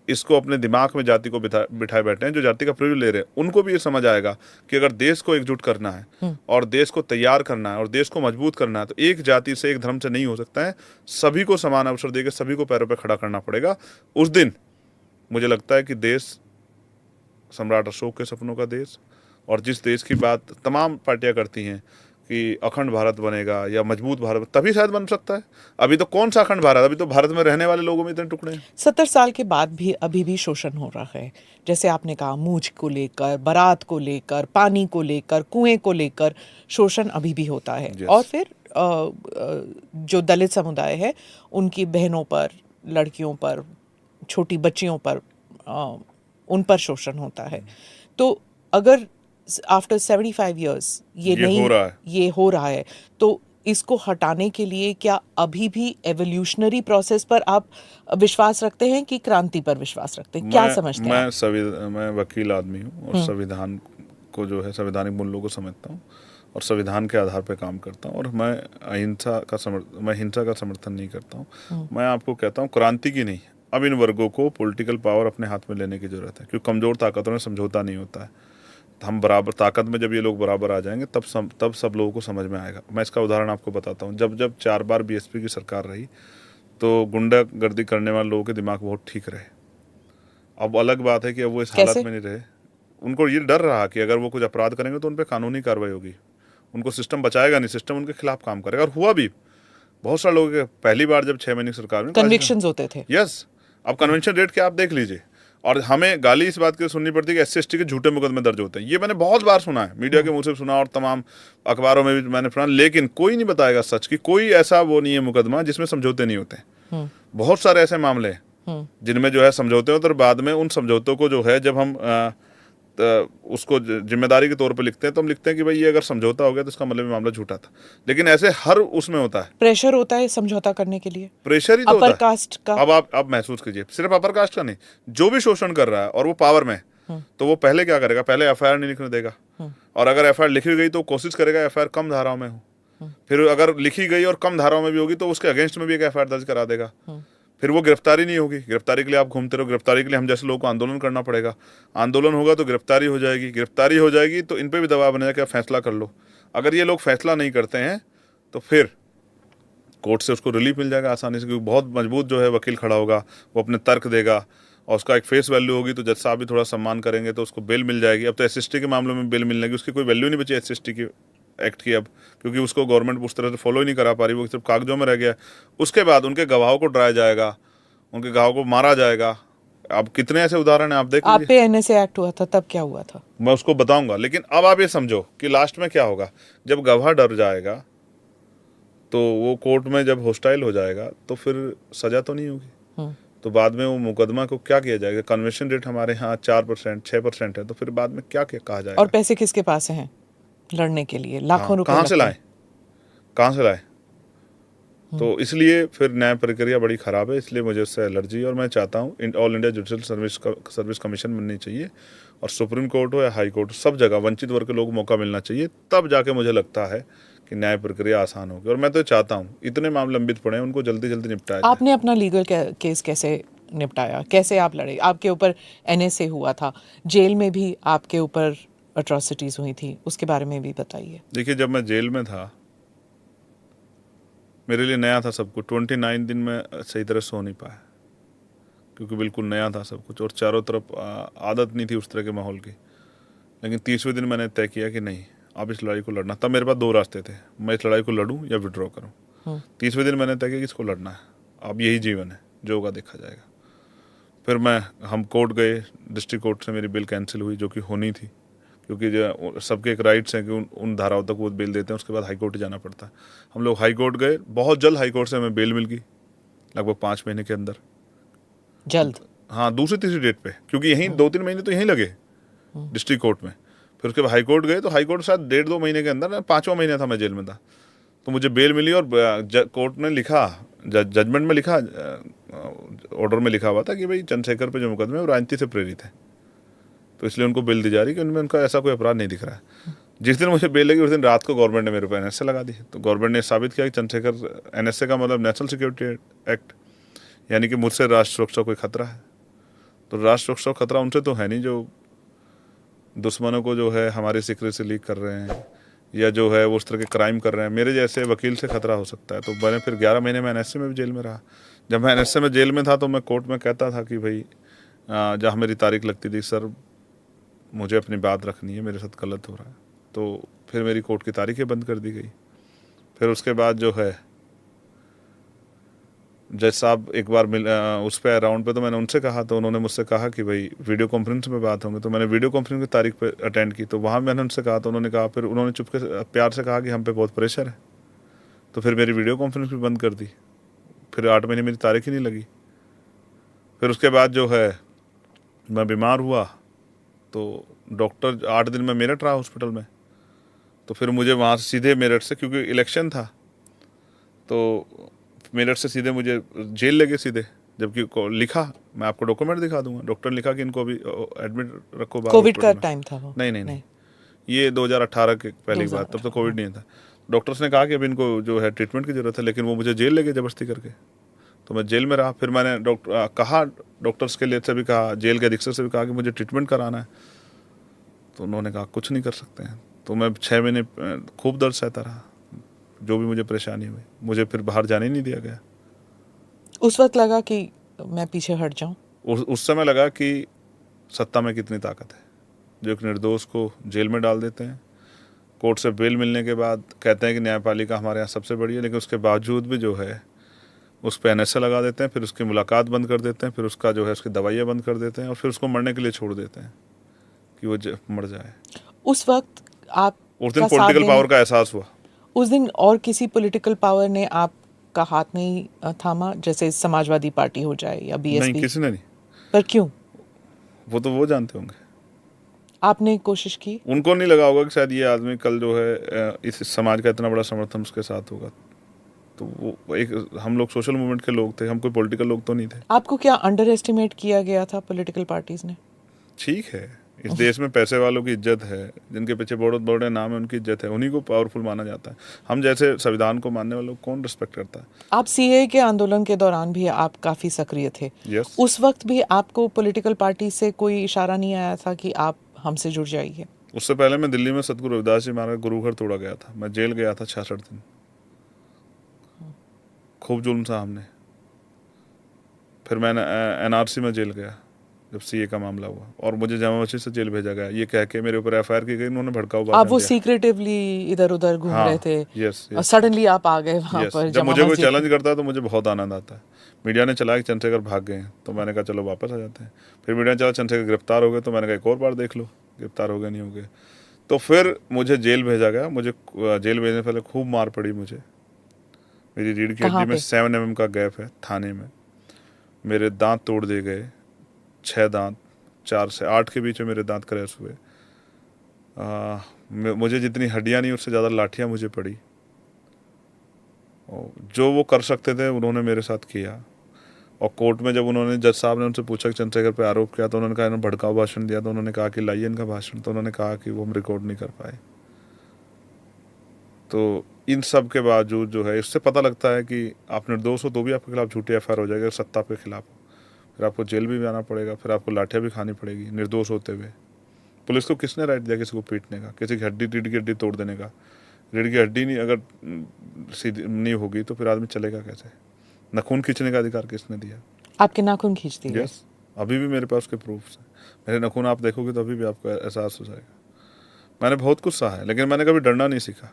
इसको अपने दिमाग में जाति को बिठाए बैठे हैं, जो जाति का प्रयोग ले रहे हैं, उनको भी ये समझ आएगा कि अगर देश को एकजुट करना है और देश को तैयार करना है और देश को मजबूत करना है, तो एक जाति से, एक धर्म से नहीं हो सकता है। सभी को समान अवसर देकर सभी को पैरों पर खड़ा करना पड़ेगा। उस दिन मुझे लगता है कि देश सम्राट अशोक के सपनों का देश, और जिस देश की बात तमाम पार्टियां करती हैं कि अखंड भारत बनेगा या मजबूत भारत, तभी शायद बन सकता है। अभी तो कौन सा अखंड भारत, अभी तो भारत में रहने वाले लोगों में इतने टुकड़े हैं। 70 साल के बाद भी अभी भी शोषण हो रहा है, जैसे आपने कहा, मूछ को लेकर, बारात को लेकर, पानी को लेकर, कुएं को लेकर शोषण अभी भी होता है। और फिर जो दलित समुदाय है उनकी बहनों पर, लड़कियों पर, छोटी बच्चियों पर, उन पर शोषण होता है। तो अगर आफ्टर 75 ईयर्स ये हो रहा है, तो इसको हटाने के लिए क्या अभी भी एवोल्यूशनरी प्रोसेस पर आप विश्वास रखते हैं कि क्रांति पर विश्वास रखते हैं? क्या समझते हैं? मैं वकील आदमी हूँ और संविधान को जो है, संवैधानिक मूल्यों को समझता हूँ और संविधान के आधार पर काम करता हूँ, और मैं हिंसा का समर्थन नहीं करता हूँ। मैं आपको कहता हूँ, क्रांति की नहीं, अब इन वर्गों को पॉलिटिकल पावर अपने हाथ में लेने की जरूरत है, क्योंकि कमजोर ताकतों में समझौता नहीं होता है। हम बराबर ताकत में, जब ये लोग बराबर आ जाएंगे तब सब लोगों को समझ में आएगा। मैं इसका उदाहरण आपको बताता हूँ। जब 4 बार बीएसपी की सरकार रही तो गुंडागर्दी करने वाले लोगों के दिमाग बहुत ठीक रहे। अब अलग बात है कि अब वो इस हालत में नहीं रहे। उनको ये डर रहा कि अगर वो कुछ अपराध करेंगे तो उन पर कानूनी कार्रवाई होगी, उनको सिस्टम बचाएगा नहीं, सिस्टम उनके खिलाफ काम करेगा। और हुआ भी। बहुत सारे लोगों के पहली बार जब 6 महीने की सरकार में कन्विक्शंस होते थे। यस, अब कन्वेंशन रेट क्या आप देख लीजिए। और हमें गाली इस बात की सुननी पड़ती है कि SC/ST के झूठे मुकदमे दर्ज होते हैं। ये मैंने बहुत बार सुना है, मीडिया के मुंह से सुना और तमाम अखबारों में भी मैंने सुना, लेकिन कोई नहीं बताएगा सच की। कोई ऐसा वो नहीं है मुकदमा जिसमें समझौते नहीं होते। बहुत सारे ऐसे मामले हैं जिनमें जो है समझौते होते, और बाद में उन समझौतों को जो है, जब हम उसको जिम्मेदारी के तौर पे लिखते हैं तो हम लिखते हैं कि भाई ये अगर समझौता हो गया तो इसका मतलब मामला झूठा था। लेकिन ऐसे हर उसमें होता है, प्रेशर होता है समझौता करने के लिए, प्रेशर ही तो होता है। अपर कास्ट का, अब आप महसूस कीजिए, सिर्फ अपर कास्ट का नहीं, जो भी शोषण कर रहा है और वो पावर में, तो वो पहले क्या करेगा, पहले FIR नहीं लिखने देगा, और अगर FIR लिखी गई तो कोशिश करेगा FIR कम धाराओं में हो। फिर अगर लिखी गई और कम धाराओं में भी होगी तो उसके अगेंस्ट में भी एक एफआईआर दर्ज करा देगा। फिर वो गिरफ्तारी नहीं होगी, गिरफ्तारी के लिए आप घूमते रहो, गिरफ्तारी के लिए हम जैसे लोगों को आंदोलन करना पड़ेगा, आंदोलन होगा तो गिरफ्तारी हो जाएगी, गिरफ्तारी हो जाएगी तो इन पे भी दबाव बनेगा कि आप फैसला कर लो। अगर ये लोग फैसला नहीं करते हैं तो फिर कोर्ट से उसको रिलीफ मिल जाएगा आसानी से, क्योंकि बहुत मजबूत जो है वकील खड़ा होगा, वो अपने तर्क देगा और उसका एक फेस वैल्यू होगी, तो जज साहब भी थोड़ा सम्मान करेंगे तो उसको बेल मिल जाएगी। अब तो एसएसटी के मामलों में बेल मिलने की उसकी कोई वैल्यू नहीं बची एसएसटी की एक्ट की अब, क्योंकि उसको गवर्नमेंट उस तरह से फॉलो ही नहीं करा पा रही, वो सिर्फ कागजों में रह गया। उसके बाद उनके गवाहों को डराया जाएगा, उनके गवाहों को मारा जाएगा। अब कितने ऐसे उदाहरण हैं, आप देख आप लीजिए। पे एनएसए एक्ट हुआ था, तब क्या हुआ था? मैं उसको बताऊंगा, लेकिन अब आप ये समझो कि लास्ट में क्या होगा। जब गवाह डर जाएगा तो वो कोर्ट में जब हॉस्टाइल हो जाएगा तो फिर सजा तो नहीं होगी, तो बाद में वो मुकदमा को क्या किया जाएगा। कन्विक्शन रेट हमारे यहाँ 4% 6% है, तो फिर बाद में क्या कहा जाएगा। और पैसे किसके पास हैं लड़ने के लिए? लाखों रुपए कहाँ से लगते लाए, हैं। कहाँ से लाए? तो इसलिए फिर न्याय प्रक्रिया बड़ी खराब है, इसलिए मुझे उससे एलर्जी है। और मैं चाहता हूँ all India judicial service commission बननी चाहिए, और सुप्रीम कोर्ट हो या हाई कोर्ट, सब जगह वंचित वर्ग के लोगों को मौका मिलना चाहिए, तब जाके मुझे लगता है कि न्याय प्रक्रिया आसान होगी। और मैं तो चाहता हूँ इतने मामले लंबित पड़े हैं, उनको जल्दी जल्दी निपटाया जाए। आपने अपना लीगल केस कैसे निपटाया, कैसे आप लड़े? आपके ऊपर एनएसए हुआ था, जेल में भी आपके ऊपर अट्रॉसिटीज हुई थी, उसके बारे में भी बताइए। देखिए, जब मैं जेल में था मेरे लिए नया था सब कुछ। 29 दिन में सही तरह सो नहीं पाया, क्योंकि बिल्कुल नया था सब कुछ और चारों तरफ आदत नहीं थी उस तरह के माहौल की। लेकिन 30वें दिन मैंने तय किया कि नहीं, अब इस लड़ाई को लड़ना। तब मेरे पास 2 रास्ते थे, मैं इस लड़ाई को लड़ूं या विड्रॉ करूं। 30वें दिन मैंने तय किया कि इसको लड़ना है, अब यही जीवन है, जो होगा देखा जाएगा। फिर हम कोर्ट गए, डिस्ट्रिक्ट कोर्ट से मेरी बिल कैंसिल हुई, जो कि होनी थी, क्योंकि जो सबके एक राइट्स हैं कि उन धाराओं तक वो बेल देते हैं, उसके बाद हाई कोर्ट जाना पड़ता है। हम लोग हाई कोर्ट गए, बहुत जल्द हाई कोर्ट से हमें बेल मिल गई, लगभग 5 महीने के अंदर। जल्द? हाँ, दूसरी तीसरी डेट पे, क्योंकि यहीं 2-3 महीने तो यहीं लगे डिस्ट्रिक्ट कोर्ट में। फिर उसके बाद हाई कोर्ट गए, तो हाई कोर्ट शायद 1.5-2 महीने के अंदर, 5वां महीना था मैं जेल में था, तो मुझे बेल मिली। और कोर्ट ने लिखा, जजमेंट में लिखा, ऑर्डर में लिखा हुआ था कि भाई चंद्रशेखर पे जो मुकदमे है वो राजनीति से प्रेरित है, तो इसलिए उनको बेल दी जा रही है कि उनमें उनका ऐसा कोई अपराध नहीं दिख रहा है। जिस दिन मुझे बेल लगी उस दिन रात को गवर्नमेंट ने मेरे ऊपर एनएसए लगा दी। तो गवर्नमेंट ने साबित किया कि चंद्रशेखर, एनएसए का मतलब नेशनल सिक्योरिटी एक्ट, यानी कि मुझसे राष्ट्र सुरक्षा कोई खतरा है। तो राष्ट्र सुरक्षा खतरा उनसे तो है नहीं जो दुश्मनों को जो है हमारे सीक्रेट से लीक कर रहे हैं, या जो है वो उस तरह के क्राइम कर रहे हैं। मेरे जैसे वकील से खतरा हो सकता है। तो मैंने फिर 11 महीने में एनएसए में भी जेल में रहा। जब मैं एनएसए में जेल में था तो मैं कोर्ट में कहता था कि भाई, जहाँ मेरी तारीख लगती थी, सर मुझे अपनी बात रखनी है, मेरे साथ गलत हो रहा है। तो फिर मेरी कोर्ट की तारीखें बंद कर दी गई। फिर उसके बाद जो है जज साहब एक बार उस पे राउंड पे, तो मैंने उनसे कहा, तो उन्होंने मुझसे कहा कि भाई वीडियो कॉन्फ्रेंस में बात होंगे। तो मैंने वीडियो कॉन्फ्रेंस की तारीख पे अटेंड की, तो वहाँ मैंने उनसे कहा, तो उन्होंने कहा, फिर उन्होंने चुपके से प्यार से कहा कि हम पे बहुत प्रेशर है, तो फिर मेरी वीडियो कॉन्फ्रेंस भी बंद कर दी। फिर 8 महीने मेरी तारीख ही नहीं लगी। फिर उसके बाद जो है मैं बीमार हुआ, तो डॉक्टर 8 दिन में मेरठ रहा हॉस्पिटल में। तो फिर मुझे वहाँ से सीधे मेरठ से, क्योंकि इलेक्शन था, तो मेरठ से सीधे मुझे जेल लगे सीधे। जबकि लिखा, मैं आपको डॉक्यूमेंट दिखा दूंगा, डॉक्टर ने लिखा कि इनको अभी एडमिट रखो बाहर। कोविड का टाइम था वो? नहीं, ये 2018 के पहले की बात, तब तो कोविड नहीं था। डॉक्टर्स ने कहा कि अभी इनको जो है ट्रीटमेंट की जरूरत है, लेकिन वो मुझे जेल ले गए जबरदस्ती करके। तो मैं जेल में रहा। फिर मैंने डॉक्टर्स के लिए से भी कहा, जेल के अधीक्षक से भी कहा कि मुझे ट्रीटमेंट कराना है, तो उन्होंने कहा कुछ नहीं कर सकते हैं। तो मैं 6 महीने खूब दर्द सहता रहा, जो भी मुझे परेशानी हुई। मुझे फिर बाहर जाने नहीं दिया गया। उस वक्त लगा कि मैं पीछे हट जाऊं? उस समय लगा कि सत्ता में कितनी ताकत है, जो एक निर्दोष को जेल में डाल देते हैं। कोर्ट से बेल मिलने के बाद कहते हैं कि न्यायपालिका हमारे यहाँ सबसे बड़ी है, लेकिन उसके बावजूद भी जो है उस पर एनएसए लगा देते हैं, फिर उसकी मुलाकात बंद कर देते हैं, फिर उसका जो है उसकी दवाइयाँ बंद कर देते हैं, और फिर उसको मरने के लिए छोड़ देते हैं कि वो मर जाए। उस वक्त आप उस दिन पॉलिटिकल पावर का एहसास हुआ। उस दिन और किसी पॉलिटिकल पावर ने आपका हाथ नहीं थामा, जैसे समाजवादी पार्टी हो जाए या बीएसपी? नहीं, किसी ने नहीं। पर क्यों? वो तो वो जानते होंगे। आपने कोशिश की? उनको नहीं लगा होगा कि शायद ये आदमी कल जो है इस समाज का इतना बड़ा समर्थन उसके साथ होगा। तो वो एक, हम लोग सोशल मूवमेंट के लोग थे, हम कोई पॉलिटिकल लोग तो नहीं थे। आपको क्या अंडर एस्टिमेट किया गया था पॉलिटिकल पार्टीज ने? ठीक है, इस देश में पैसे वालों की इज्जत है, जिनके पीछे बड़े बड़े नाम है उनकी इज्जत है, उन्हीं को पावरफुल माना जाता है। हम जैसे संविधान को मानने वालों को कौन रिस्पेक्ट करता है? आप सीए के आंदोलन के दौरान भी आप काफी सक्रिय थे। यस। उस वक्त भी आपको पॉलिटिकल पार्टी से कोई इशारा नहीं आया था कि आप हमसे जुड़ जाइए? उससे पहले मैं दिल्ली में सतगुरु रविदास जी महाराज गुरु घर तोड़ा गया था, मैं जेल गया था 66 दिन, खूब जुल्म सहा हमने। फिर मैंने एनआरसी में जेल गया जब सीए का मामला हुआ, और मुझे जामा मस्जिद से जेल भेजा गया ये कह के मेरे ऊपर एफआईआर की गई, उन्होंने भड़काऊ आप भाषण वो दिया। सीक्रेटिवली इधर उधर घूम हाँ, रहे थे यस और यस सडनली आप आ गए वहां यस। पर जब जमा मुझे कोई मस्जिद चैलेंज करता है तो मुझे बहुत आनंद आता है। मीडिया ने चला कि चंद्रशेखर भाग गए हैं, तो मैंने कहा चलो वापस आ जाते हैं। फिर मीडिया ने चला चंद्रशेखर गिरफ्तार हो गए, तो मैंने कहा एक और बार देख लो गिरफ्तार हो गए नहीं हो गए। तो फिर मुझे जेल भेजा गया। मुझे जेल भेजने से पहले खूब मार पड़ी मुझे। मेरी रीढ़ की कहाँ हड्डी में पे? 7 mm का गैप है थाने में। मेरे दांत तोड़ दिए गए, 6 दांत, 4 से 8 के बीच में मेरे दांत क्रैश हुए। मुझे जितनी हड्डियां नहीं उससे ज़्यादा लाठियां मुझे पड़ी। और जो वो कर सकते थे उन्होंने मेरे साथ किया। और कोर्ट में जब उन्होंने, जज साहब ने उनसे पूछा कि चंद्रशेखर पे आरोप किया, तो उन्होंने कहा इन्होंने भड़काऊ भाषण दिया, तो उन्होंने कहा कि लाइए इनका भाषण, तो उन्होंने कहा कि वो हम रिकॉर्ड नहीं कर पाए। तो इन सब के बावजूद जो है, इससे पता लगता है कि आप निर्दोष हो तो भी आपके खिलाफ झूठी एफआईआर हो जाएगी, सत्ता आपके खिलाफ हो, फिर आपको जेल भी जाना पड़ेगा, फिर आपको लाठियाँ भी खानी पड़ेगी निर्दोष होते हुए। पुलिस को किसने राइट दिया किसी को पीटने का, किसी की हड्डी रीढ़ की हड्डी तोड़ देने का? रीढ़ की हड्डी नहीं अगर सीधी नहीं होगी तो फिर आदमी चलेगा कैसे? नाखून खींचने का अधिकार किसने दिया? आपके नाखून खींच दिए? यस, अभी भी मेरे पास के प्रूफ्स हैं। मेरे नाखून आप देखोगे तो अभी भी आपको एहसास हो जाएगा। मैंने बहुत कुछ सहा है, लेकिन मैंने कभी डरना नहीं सीखा।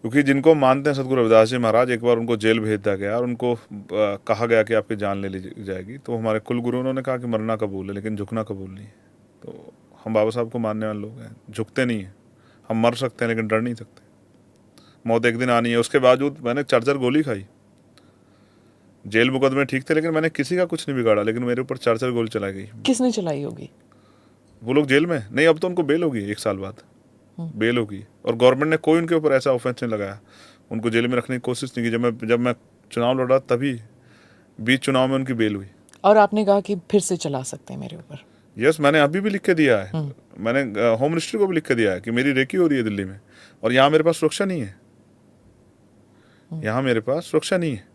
क्योंकि जिनको मानते हैं सतगुरु रविदास जी महाराज, एक बार उनको जेल भेज दिया गया और उनको कहा गया कि आपकी जान ले ली जाएगी, तो हमारे कुल गुरु उन्होंने कहा कि मरना कबूल है लेकिन झुकना कबूल नहीं है। तो हम बाबा साहब को मानने वाले लोग हैं, झुकते नहीं हैं। हम मर सकते हैं लेकिन डर नहीं सकते। मौत एक दिन आनी है। उसके बावजूद मैंने 4 गोली खाई। जेल मुकदमे ठीक थे लेकिन मैंने किसी का कुछ नहीं बिगाड़ा, लेकिन मेरे ऊपर 4 गोली चलाई गई। किसने चलाई होगी? वो लोग जेल में नहीं, अब तो उनको बेल होगी, 1 साल बाद बेल होगी। और गवर्नमेंट ने कोई उनके ऊपर ऐसा ऑफेंस नहीं लगाया, उनको जेल में रखने की कोशिश नहीं की। जब मैं चुनाव लड़ा तभी बीच चुनाव में उनकी बेल हुई। और आपने कहा कि फिर से चला सकते हैं मेरे ऊपर? यस, मैंने अभी भी लिख के दिया है। मैंने होम मिनिस्ट्री को भी लिख के दिया है कि मेरी रेकी हो रही है दिल्ली में और यहाँ मेरे पास सुरक्षा नहीं है, यहाँ मेरे पास सुरक्षा नहीं है।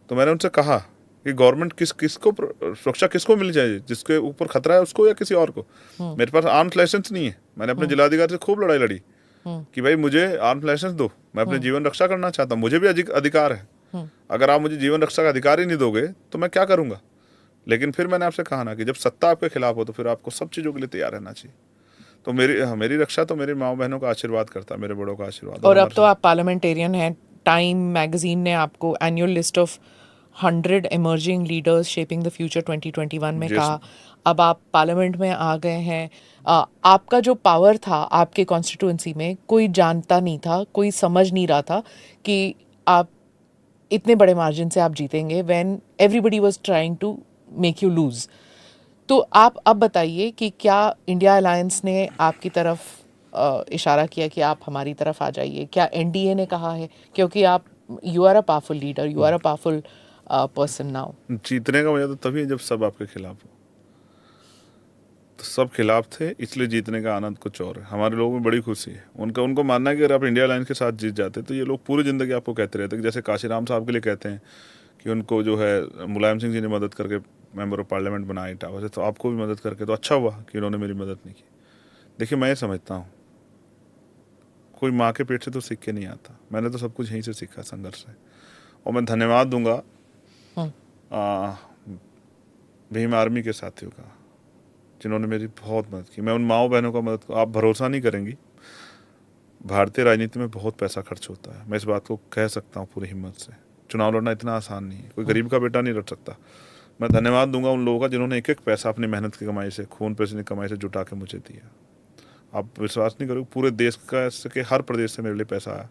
तो मैंने उनसे कहा कि गवर्नमेंट किसको सुरक्षा किसको मिल जाए, जिसके ऊपर खतरा है उसको या किसी और को। मेरे पास आर्म्स लाइसेंस नहीं है। मैंने अपने जिलाधिकारी से खूब लड़ाई लड़ी कि भाई मुझे आर्म्स लाइसेंस दो, मैं अपने जीवन रक्षा करना चाहता हूँ, मुझे भी अधिकार है। अगर आप मुझे जीवन रक्षा का अधिकार ही नहीं दोगे तो मैं क्या करूँगा? लेकिन फिर मैंने आपसे कहा ना कि जब सत्ता आपके खिलाफ हो तो फिर आपको सब चीज़ों के लिए तैयार रहना चाहिए। तो मेरी रक्षा तो मेरी माँ बहनों का आशीर्वाद करता है, मेरे बड़ों का आशीर्वाद। और अब तो आप पार्लियामेंटेरियन हैं। टाइम मैगजीन ने आपको annual list of 100 emerging leaders shaping the future 2021 में कहा। अब आप पार्लियामेंट में आ गए हैं। आपका जो पावर था आपके कॉन्स्टिट्यूंसी में कोई जानता नहीं था, कोई समझ नहीं रहा था कि आप इतने बड़े मार्जिन से आप जीतेंगे, when everybody was trying to make you lose. तो आप अब बताइए कि क्या इंडिया अलायंस ने आपकी तरफ इशारा किया कि आप हमारी तरफ आ जाइए? क्या एनडीए ने कहा है? क्योंकि आप you are a powerful leader, you are a powerful person now. जीतने का मजा तो तभी है जब सब आपके खिलाफ हो। तो सब खिलाफ थे, इसलिए जीतने का आनंद कुछ और है। हमारे लोगों में बड़ी खुशी है। उनको मानना है कि अगर आप इंडिया अलायंस के साथ जीत जाते तो ये लोग पूरी ज़िंदगी आपको कहते रहते, जैसे काशीराम साहब के लिए कहते हैं कि उनको जो है मुलायम सिंह जी ने मदद करके मेंबर ऑफ पार्लियामेंट बनाया इटावा से, तो आपको भी मदद करके तो अच्छा हुआ कि उन्होंने मेरी मदद नहीं की। देखिए, मैं ये समझता हूँ कोई माँ के पेट से तो सीख के नहीं आता। मैंने तो सब कुछ यहीं से सीखा, संघर्ष से। और मैं धन्यवाद दूंगा भीम आर्मी के साथियों का जिन्होंने मेरी बहुत मदद की। मैं उन माओ बहनों का मदद, आप भरोसा नहीं करेंगी, भारतीय राजनीति में बहुत पैसा खर्च होता है। मैं इस बात को कह सकता हूँ पूरी हिम्मत से। चुनाव लड़ना इतना आसान नहीं है, कोई गरीब का बेटा नहीं लड़ सकता। मैं धन्यवाद दूंगा उन लोगों का जिन्होंने एक एक पैसा अपनी मेहनत की कमाई से, खून पसीने की कमाई से जुटा के मुझे दिया। आप विश्वास नहीं करोगे, पूरे देश के हर प्रदेश से मेरे लिए पैसा आया।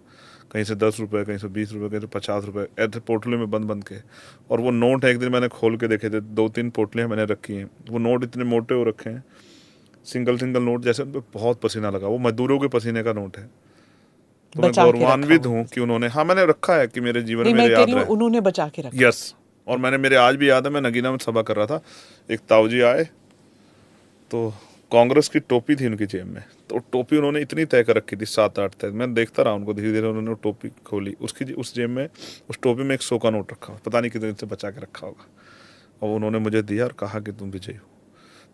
कहीं से 10 रुपये, कहीं से 20 रुपये, कहीं से 50 रुपये, ऐसे पोटले में बंद के। और वो नोट है, एक दिन मैंने खोल के देखे थे, 2-3 पोटलियाँ मैंने रखी हैं। वो नोट इतने मोटे हो रखे हैं, सिंगल नोट जैसे, उन पर बहुत पसीना लगा। वो मजदूरों के पसीने का नोट है। तो मैं गौरवान्वित हूँ कि उन्होंने, हाँ मैंने रखा है कि मेरे जीवन में याद रहे। उन्होंने बचा के रखा। यस। और मैंने, मेरे आज भी याद है, मैं नगीना में सभा कर रहा था, एक ताऊजी आए तो कांग्रेस की टोपी थी उनकी जेब में, तो टोपी उन्होंने इतनी तय कर रखी थी 7-8 तय। मैं देखता रहा उनको, धीरे धीरे उन्होंने टोपी खोली, उसकी उस जेब में उस टोपी में 100 का नोट रखा, पता नहीं कितने दिन से बचा के रखा होगा, और उन्होंने मुझे दिया और कहा कि तुम विजयी हो।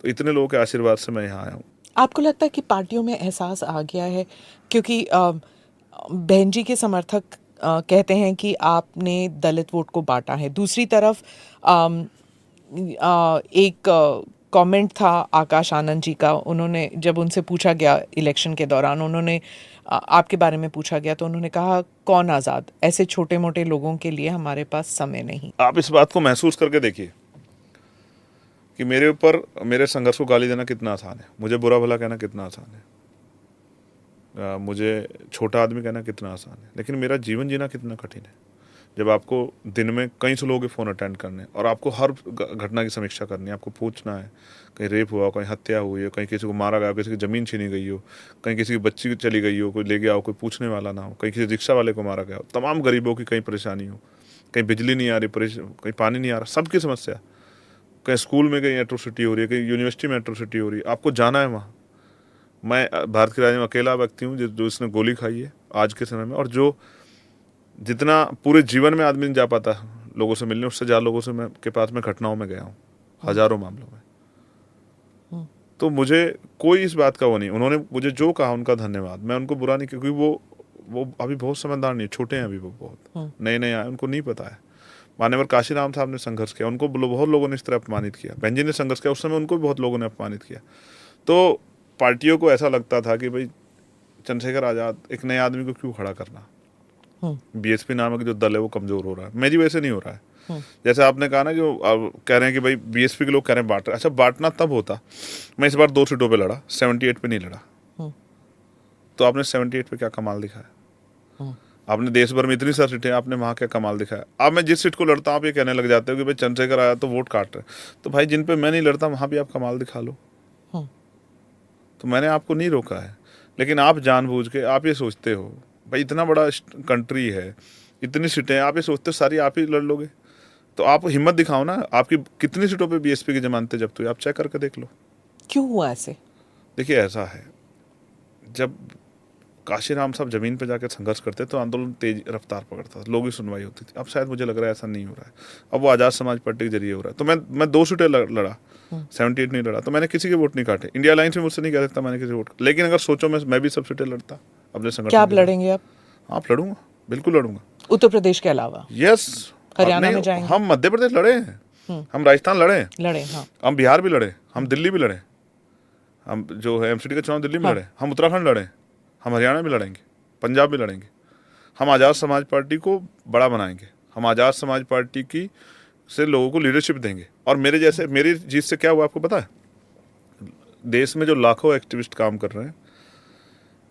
तो इतने लोगों के आशीर्वाद से मैं यहाँ आया हूँ। आपको लगता है कि पार्टियों में एहसास आ गया है, क्योंकि बहन जी के समर्थक कहते हैं कि आपने दलित वोट को बांटा है, दूसरी तरफ एक कमेंट था आकाश आनंद जी का, उन्होंने जब उनसे पूछा गया इलेक्शन के दौरान, उन्होंने आपके बारे में पूछा गया तो उन्होंने कहा कौन आज़ाद, ऐसे छोटे मोटे लोगों के लिए हमारे पास समय नहीं। आप इस बात को महसूस करके देखिए कि मेरे ऊपर मेरे संघर्ष को गाली देना कितना आसान है, मुझे बुरा भला कहना कितना आसान है, मुझे छोटा आदमी कहना कितना आसान है, लेकिन मेरा जीवन जीना कितना कठिन है। जब आपको दिन में कई सौ लोगों के फ़ोन अटेंड करने और आपको हर घटना की समीक्षा करनी है, आपको पूछना है कहीं रेप हुआ, कहीं हत्या हुई है, कहीं किसी को मारा गया, किसी की ज़मीन छीनी गई हो, कहीं किसी की बच्ची चली गई हो, कोई ले गया हो, कोई पूछने वाला ना हो, कहीं किसी रिक्शा वाले को मारा गया हो, तमाम गरीबों की कहीं परेशानी हो, कहीं बिजली नहीं आ रही, कहीं पानी नहीं आ रहा, सबकी समस्या, कहीं स्कूल में कहीं एट्रोसिटी हो रही है, कहीं यूनिवर्सिटी में एट्रोसिटी हो रही है, आपको जाना है वहाँ। मैं भारत के राज्य में अकेला व्यक्ति हूँ जो इसने गोली खाई है आज के समय में, और जो जितना पूरे जीवन में आदमी नहीं जा पाता लोगों से मिलने, उससे ज़्यादा लोगों से मैं के पास में घटनाओं में गया हूँ, हजारों मामलों में। तो मुझे कोई इस बात का वो नहीं, उन्होंने मुझे जो कहा उनका धन्यवाद, मैं उनको बुरा नहीं, क्योंकि वो अभी बहुत समझदार नहीं, छोटे हैं अभी, वो बहुत नए नए आए, उनको नहीं पता है। मान्यवर काशीराम साहब ने संघर्ष किया, उनको बहुत लोगों ने इस तरह अपमानित किया, बहन जी ने संघर्ष किया, उस समय उनको भी बहुत लोगों ने अपमानित किया। तो पार्टियों को ऐसा लगता था कि भाई चंद्रशेखर आज़ाद एक नए आदमी को क्यों खड़ा करना, बीएसपी नामक जो दल है वो कमजोर हो रहा है। मेरी वैसे नहीं हो रहा है। जैसे आपने कहा ना कि कह रहे हैं कि भाई बीएसपी के लोग कह रहे हैं बांट रहे, अच्छा बांटना तब होता, मैं इस बार 2 सीटों पे लड़ा, 78 पे नहीं लड़ा, तो आपने 78 पे क्या कमाल दिखाया? आपने देश भर में इतनी सारी सीटें, आपने वहाँ क्या कमाल दिखाया? अब मैं जिस सीट को लड़ता हूँ आप ये कहने लग जाते हो कि भाई चंद्रशेखर आया तो वोट काट रहे, तो भाई जिन पे मैं नहीं लड़ता वहाँ भी आप कमाल दिखा लो। तो मैंने आपको नहीं रोका है, लेकिन आप जानबूझ के आप ये सोचते हो भाई इतना बड़ा कंट्री है, इतनी सीटें, आप ये सोचते हो सारी आप ही लड़ लोगे, तो आप हिम्मत दिखाओ ना। आपकी कितनी सीटों पे बीएसपी की जमानतें जब्त हुई, आप चेक करके देख लो। क्यों हुआ ऐसे? देखिए ऐसा है, जब काशीराम साहब जमीन पे जाकर संघर्ष करते तो आंदोलन तेज रफ्तार पकड़ता था, लोगों की सुनवाई होती थी। अब शायद मुझे लग रहा है ऐसा नहीं हो रहा है, अब वो आज़ाद समाज पार्टी के जरिए हो रहा है। तो मैं 2 सीटें लड़ा, 78 नहीं लड़ा, तो मैंने किसी के वोट नहीं काटे। इंडिया अलायंस में मुझसे नहीं कह सकता मैंने किसी वोट, लेकिन अगर सोचो मैं भी सब सीटें लड़ता अपने संगठन। क्या आप लड़ेंगे? आप लड़ूंगा, बिल्कुल लड़ूंगा। उत्तर प्रदेश के अलावा? यस, हरियाणा में जाएंगे? हम मध्य प्रदेश लड़े हैं, हम राजस्थान लड़े, हाँ, हम बिहार भी लड़े, हम दिल्ली भी लड़े, हम जो है एमसीडी का चुनाव दिल्ली में लड़े, हम उत्तराखंड लड़े, हम हरियाणा में लड़ेंगे, पंजाब में लड़ेंगे। हम आज़ाद समाज पार्टी को बड़ा बनाएंगे, हम आज़ाद समाज पार्टी की से लोगों को लीडरशिप देंगे। और मेरी जीत से क्या हुआ आपको पता है? देश में जो लाखों एक्टिविस्ट काम कर रहे हैं,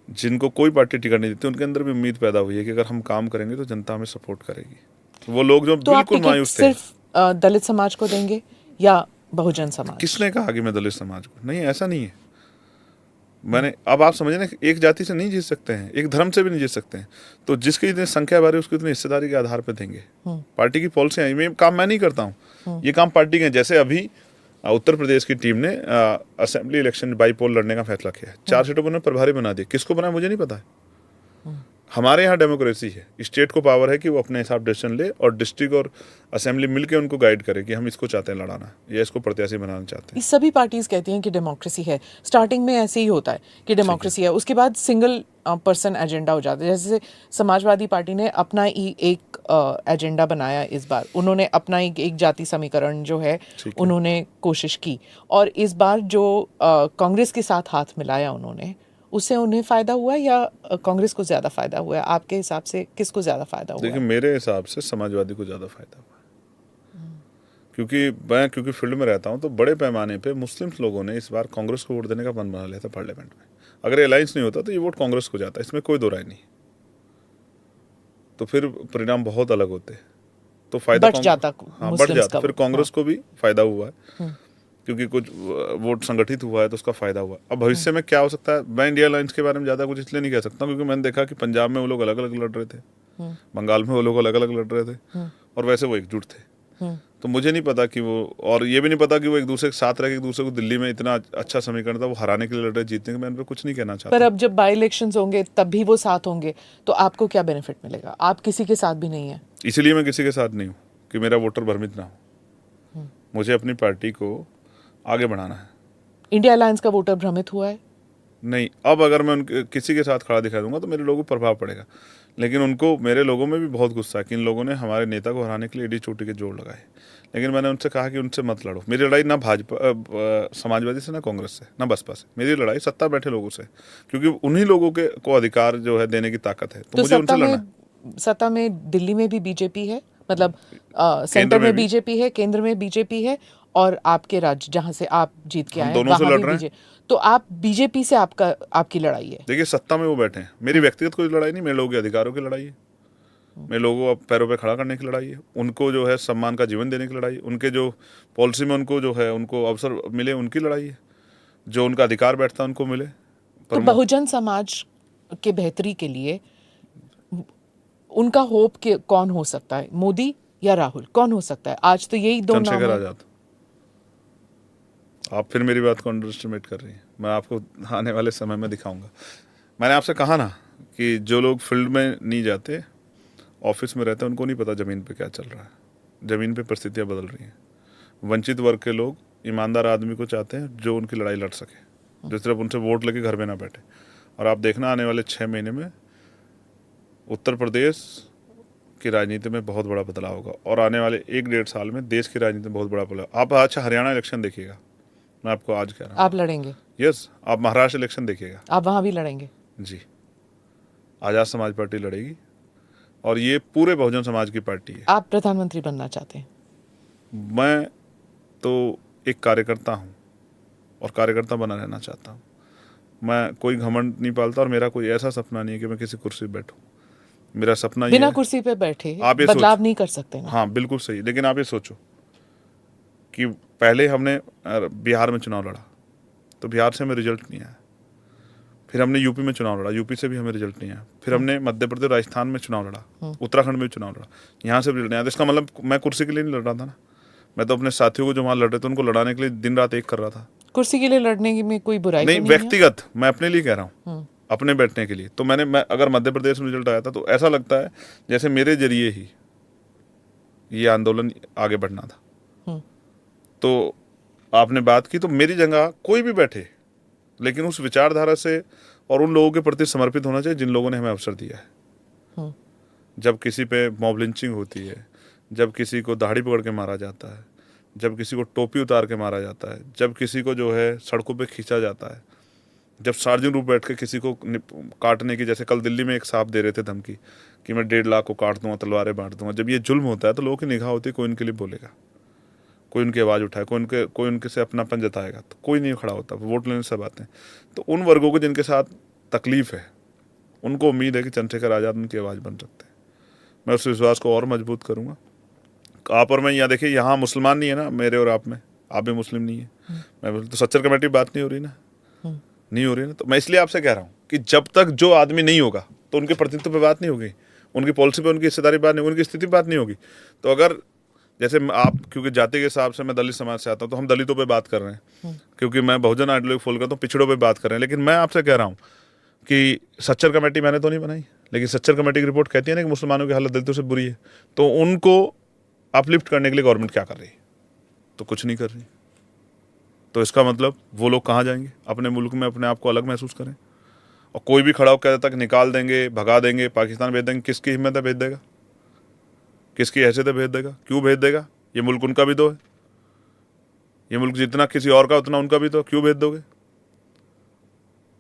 जिनको कोई पार्टी टिकट नहीं देती, उनके अंदर भी उम्मीद पैदा हुई है कि अगर हम काम करेंगे तो जनता हमें सपोर्ट करेगी। वो लोग जो तो बिल्कुल मायूस थे। सिर्फ दलित समाज को देंगे या बहुजन समाज? किसने कहा कि मैं दलित समाज को? नहीं, ऐसा नहीं है। मैंने, अब आप समझे ना, एक जाति से नहीं जीत सकते हैं, एक धर्म से भी नहीं जीत सकते हैं, तो जिसकी इतनी संख्या बारी उसको इतनी हिस्सेदारी के आधार पर देंगे। पार्टी की पॉलिसी है, ये काम मैं नहीं करता हूँ, ये काम पार्टी के। जैसे अभी उत्तर प्रदेश की टीम ने असेंबली इलेक्शन बाईपोल लड़ने का फैसला किया है, 4 सीटों पर उन्होंने प्रभारी बना दिया। किसको बनाया मुझे नहीं पता है। हमारे यहाँ डेमोक्रेसी है, स्टेट को पावर है कि वो अपने हिसाब डिसीजन ले, और डिस्ट्रिक्ट और असेंबली मिलकर उनको गाइड करे कि हम इसको चाहते हैं लड़ाना या इसको प्रत्याशी बनाना चाहते हैं। सभी पार्टीज कहती हैं कि डेमोक्रेसी है, स्टार्टिंग में ऐसे ही होता है कि डेमोक्रेसी है, उसके बाद सिंगल पर्सन एजेंडा हो जाता है। जैसे समाजवादी पार्टी ने अपना ही एक एजेंडा बनाया इस बार, उन्होंने अपना एक जाति समीकरण जो है उन्होंने कोशिश की, और इस बार जो कांग्रेस के साथ हाथ मिलाया उन्होंने, उससे उन्हें फायदा हुआ या कांग्रेस को ज्यादा फायदा हुआ? आपके हिसाब से किसको ज्यादा फायदा हुआ? देखिए मेरे हिसाब से समाजवादी को ज्यादा फायदा हुआ, क्योंकि फील्ड में रहता हूं, तो बड़े पैमाने पे मुस्लिम लोगों ने इस बार कांग्रेस को वोट देने का मन बना लिया था पार्लियामेंट में। अगर अलायंस नहीं होता तो ये वोट कांग्रेस को जाता, इसमें कोई दो राय नहीं। तो फिर परिणाम बहुत अलग होते, तो फायदा बढ़ जाता। फिर कांग्रेस को भी फायदा हुआ है, क्योंकि कुछ वोट संगठित हुआ है तो उसका फायदा हुआ। अब भविष्य में क्या हो सकता है, मैं इंडिया अलायंस के बारे में ज्यादा कुछ इसलिए नहीं कह सकता क्योंकि मैंने देखा कि पंजाब में वो लोग अलग अलग लड़ रहे थे, बंगाल में वो लोग अलग अलग लड़ रहे थे, और वैसे वो एकजुट थे। तो मुझे नहीं पता कि वो, और ये भी नहीं पता कि वो एक दूसरे के साथ रह के एक दूसरे को दिल्ली में इतना अच्छा समीकरण था, वो हराने के लिए लड़ रहे, जीतने के, मैं उन पर कुछ नहीं कहना पर चाहता। अब जब बाई इलेक्शंस होंगे तब भी वो साथ होंगे, तो आपको क्या बेनिफिट मिलेगा? आप किसी के साथ भी नहीं है। इसीलिए मैं किसी के साथ नहीं हूँ कि मेरा वोटर भ्रमित ना हो। मुझे अपनी पार्टी को आगे बढ़ाना है। इंडिया अलायंस का वोटर भ्रमित हुआ है? नहीं, अब अगर मैं उनके किसी के साथ खड़ा दिखा दूंगा तो मेरे लोगों पर प्रभाव पड़ेगा, लेकिन उनको, मेरे लोगों में भी बहुत गुस्सा है कि इन लोगों ने हमारे नेता को हराने के लिए एडी चोटी के जोड़ लगाए। लेकिन मैंने उनसे कहा कि उनसे मत लड़ो। मेरी लड़ाई ना भाजपा समाजवादी से, ना कांग्रेस से, ना बसपा से, मेरी लड़ाई सत्ता बैठे लोगों से, क्योंकि उन्हीं लोगों के को अधिकार जो है देने की ताकत है, तो मुझे उनसे लड़ना है। सत्ता में दिल्ली में भी बीजेपी है, मतलब केंद्र सेंटर में में भी बीजेपी है, केंद्र में बीजेपी है, और आपके राज्य जहां से आप जीत के हम आए हैं दोनों से वहां लड़ भी रहे हैं। बीजेपी। तो आप बीजेपी से आपकी लड़ाई है। देखिए, सत्ता में वो बैठे हैं, मेरी व्यक्तिगत कोई लड़ाई नहीं, मेरे लोगों के अधिकारों की लड़ाई है, मेरे लोगों को पैरों पे खड़ा करने की लड़ाई है, उनको जो है सम्मान का जीवन देने की लड़ाई है, उनके जो पॉलिसी में उनको जो है उनको अवसर मिले उनकी लड़ाई है, जो उनका अधिकार बैठता है उनको मिले। तो बहुजन समाज के बेहतरी के लिए उनका होप के कौन हो सकता है? मोदी या राहुल? कौन हो सकता है? आज तो यही दो नाम चंद्रशेखर है। आजाद। आप फिर मेरी बात को अंडर एस्टिमेट कर रही हैं, मैं आपको आने वाले समय में दिखाऊंगा। मैंने आपसे कहा ना कि जो लोग फील्ड में नहीं जाते, ऑफिस में रहते हैं, उनको नहीं पता ज़मीन पे क्या चल रहा है। ज़मीन पे परिस्थितियाँ बदल रही हैं। वंचित वर्ग के लोग ईमानदार आदमी को चाहते हैं जो उनकी लड़ाई लड़ सके, जो सिर्फ उनसे वोट लेके घर में ना बैठे। और आप देखना आने वाले 6 महीने में उत्तर प्रदेश की राजनीति में बहुत बड़ा बदलाव होगा, और आने वाले 1-1.5 साल में देश की राजनीति में बहुत बड़ा बदलाव। आप अच्छा हरियाणा इलेक्शन देखिएगा, मैं आपको आज कह रहा हूँ। आप लड़ेंगे? यस, आप महाराष्ट्र इलेक्शन देखिएगा। आप वहां भी लड़ेंगे? जी, आज़ाद समाज पार्टी लड़ेगी, और ये पूरे बहुजन समाज की पार्टी है। आप प्रधानमंत्री बनना चाहते हैं? मैं तो एक कार्यकर्ता हूँ और कार्यकर्ता बना रहना चाहता हूँ। मैं कोई घमंड नहीं पालता, और मेरा कोई ऐसा सपना नहीं है कि मैं किसी कुर्सी पे बैठूँ। मेरा सपना ये बिना है, कुर्सी पे बैठे आप ये बदलाव नहीं कर सकते ना? हाँ बिल्कुल सही, लेकिन आप ये सोचो कि पहले हमने बिहार में चुनाव लड़ा तो बिहार से हमें रिजल्ट नहीं आया, फिर हमने यूपी में चुनाव लड़ा, यूपी से भी हमें रिजल्ट नहीं आया, फिर हमने मध्य प्रदेश राजस्थान में चुनाव लड़ा, उत्तराखंड में चुनाव लड़ा, यहाँ से भी रिजल्ट नहीं आया। तो इसका मतलब मैं कुर्सी के लिए नहीं लड़ रहा था ना, मैं तो अपने साथियों को जो वहाँ लड़ रहे थे उनको लड़ाने के लिए दिन रात एक कर रहा था। कुर्सी के लिए लड़ने में कोई बुराई नहीं, तो नहीं व्यक्तिगत मैं अपने लिए कह रहा हूँ, अपने बैठने के लिए। तो मैं अगर मध्य प्रदेश में रिजल्ट आया था तो ऐसा लगता है जैसे मेरे जरिए ही ये आंदोलन आगे बढ़ना था। तो आपने बात की, तो मेरी जगह कोई भी बैठे, लेकिन उस विचारधारा से और उन लोगों के प्रति समर्पित होना चाहिए जिन लोगों ने हमें अवसर दिया है। जब किसी पे मॉब लिंचिंग होती है, जब किसी को दाढ़ी पकड़ के मारा जाता है, जब किसी को टोपी उतार के मारा जाता है, जब किसी को जो है सड़कों पे खींचा जाता है, जब सार्वजनिक रूप बैठ के किसी को काटने की, जैसे कल दिल्ली में एक साहब दे रहे थे धमकी कि मैं 1.5 लाख को काट दूंगा, तलवारें बांट दूंगा। जब ये जुल्म होता है तो लोगों की निगाह होती है, कोई उनके लिए बोलेगा, कोई उनकी आवाज़ उठाए, कोई उनके से अपनापन जताएगा, तो कोई नहीं खड़ा होता। वोट लेने सब आते हैं। तो उन वर्गों को जिनके साथ तकलीफ है, उनको उम्मीद है कि चंद्रशेखर आज़ाद उनकी आवाज़ बन सकते हैं। मैं उस विश्वास को और मजबूत करूँगा। आप और मैं, यहाँ देखिए, यहाँ मुसलमान नहीं है ना मेरे और आप में, आप भी मुस्लिम नहीं है, मैं बोलता तो सच्चर कमेटी बात नहीं हो रही ना, नहीं हो रही ना। तो मैं इसलिए आपसे कह रहा हूँ कि जब तक जो आदमी नहीं होगा तो उनके प्रतिनिधित्व पे बात नहीं होगी, उनकी पॉलिसी पे, उनकी हिस्सेदारी बात नहीं होगी, उनकी स्थिति पे बात नहीं होगी। तो अगर जैसे आप, क्योंकि जाति के हिसाब से मैं दलित समाज से आता हूँ, तो हम दलितों पे बात कर रहे हैं, क्योंकि मैं बहुजन आइडियोलॉजी फॉलो करता हूँ, पिछड़ों पे बात कर रहे हैं। लेकिन मैं आपसे कह रहा हूँ कि सच्चर कमेटी मैंने तो नहीं बनाई, लेकिन सच्चर कमेटी की रिपोर्ट कहती है ना कि मुसलमानों की हालत दलितों से बुरी है। तो उनको अपलिफ्ट करने के लिए गवर्नमेंट क्या कर रही है? तो कुछ नहीं कर रही। तो इसका मतलब वो लोग कहाँ जाएंगे? अपने मुल्क में अपने आप को अलग महसूस करें। और कोई भी खड़ा होकर कहता कि निकाल देंगे, भगा देंगे, पाकिस्तान भेज देंगे। किसकी हिम्मत है भेज देगा? किसकी हैसियत है भेज देगा? क्यों भेज देगा? ये मुल्क उनका भी तो है, ये मुल्क जितना किसी और का उतना उनका भी तो, क्यों भेज दोगे?